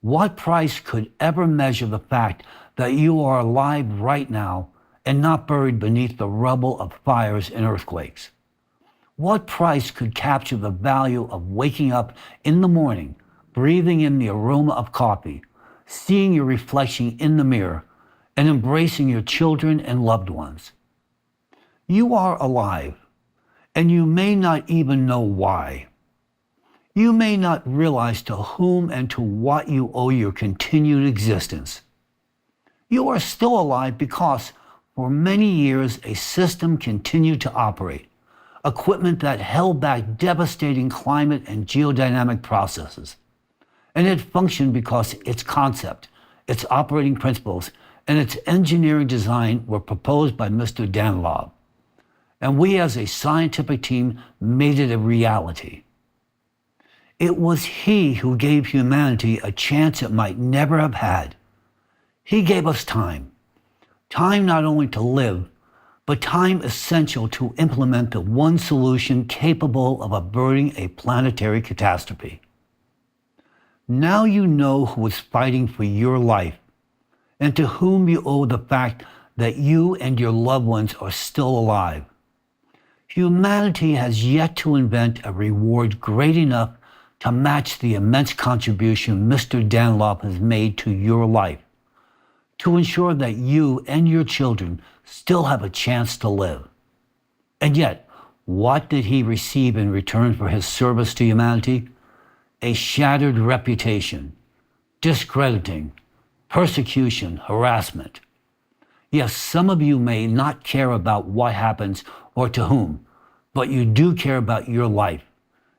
A: What price could ever measure the fact that you are alive right now and not buried beneath the rubble of fires and earthquakes? What price could capture the value of waking up in the morning, breathing in the aroma of coffee, seeing your reflection in the mirror, and embracing your children and loved ones? You are alive, and you may not even know why. You may not realize to whom and to what you owe your continued existence. You are still alive because, for many years, a system continued to operate, equipment that held back devastating climate and geodynamic processes. And it functioned because its concept, its operating principles, and its engineering design were proposed by Mr. Danilov. And we as a scientific team made it a reality. It was he who gave humanity a chance it might never have had. He gave us time. Time not only to live, but time essential to implement the one solution capable of averting a planetary catastrophe. Now you know who is fighting for your life, and to whom you owe the fact that you and your loved ones are still alive. Humanity has yet to invent a reward great enough to match the immense contribution Mr. Dunlop has made to your life, to ensure that you and your children still have a chance to live. And yet, what did he receive in return for his service to humanity? A shattered reputation, discrediting, persecution, harassment. Yes, some of you may not care about what happens or to whom, but you do care about your life.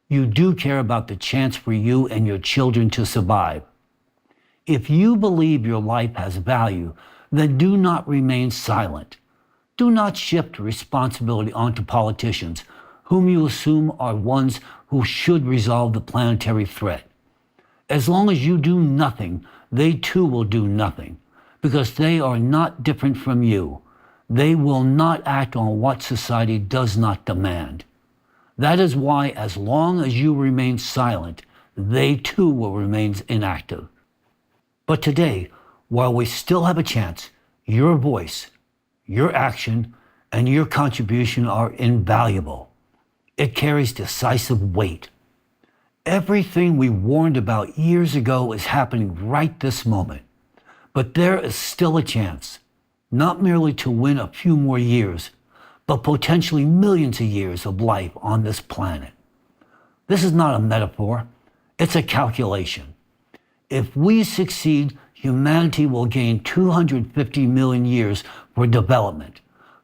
A: You do care about the chance for you and your children to survive. If you believe your life has value, then do not remain silent. Do not shift responsibility onto politicians, whom you assume are ones who should resolve the planetary threat. As long as you do nothing, they too will do nothing, because they are not different from you. They will not act on what society does not demand. That is why, as long as you remain silent, they too will remain inactive. But today, while we still have a chance, your voice, your action, and your contribution are invaluable. It carries decisive weight. Everything we warned about years ago is happening right this moment. But there is still a chance, not merely to win a few more years, but potentially millions of years of life on this planet. This is not a metaphor, it's a calculation. If we succeed, humanity will gain 250 million years for development,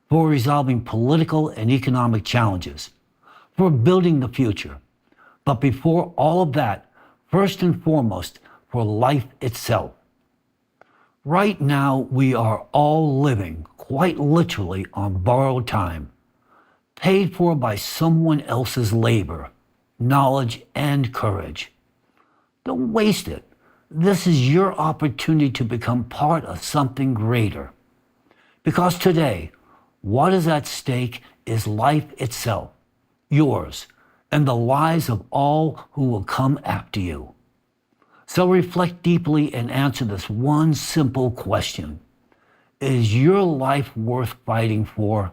A: for resolving political and economic challenges, for building the future. But before all of that, first and foremost, for life itself. Right now, we are all living, quite literally, on borrowed time, paid for by someone else's labor, knowledge, and courage. Don't waste it. This is your opportunity to become part of something greater. Because today, what is at stake is life itself, yours, and the lives of all who will come after you. So reflect deeply and answer this one simple question. Is your life worth fighting for?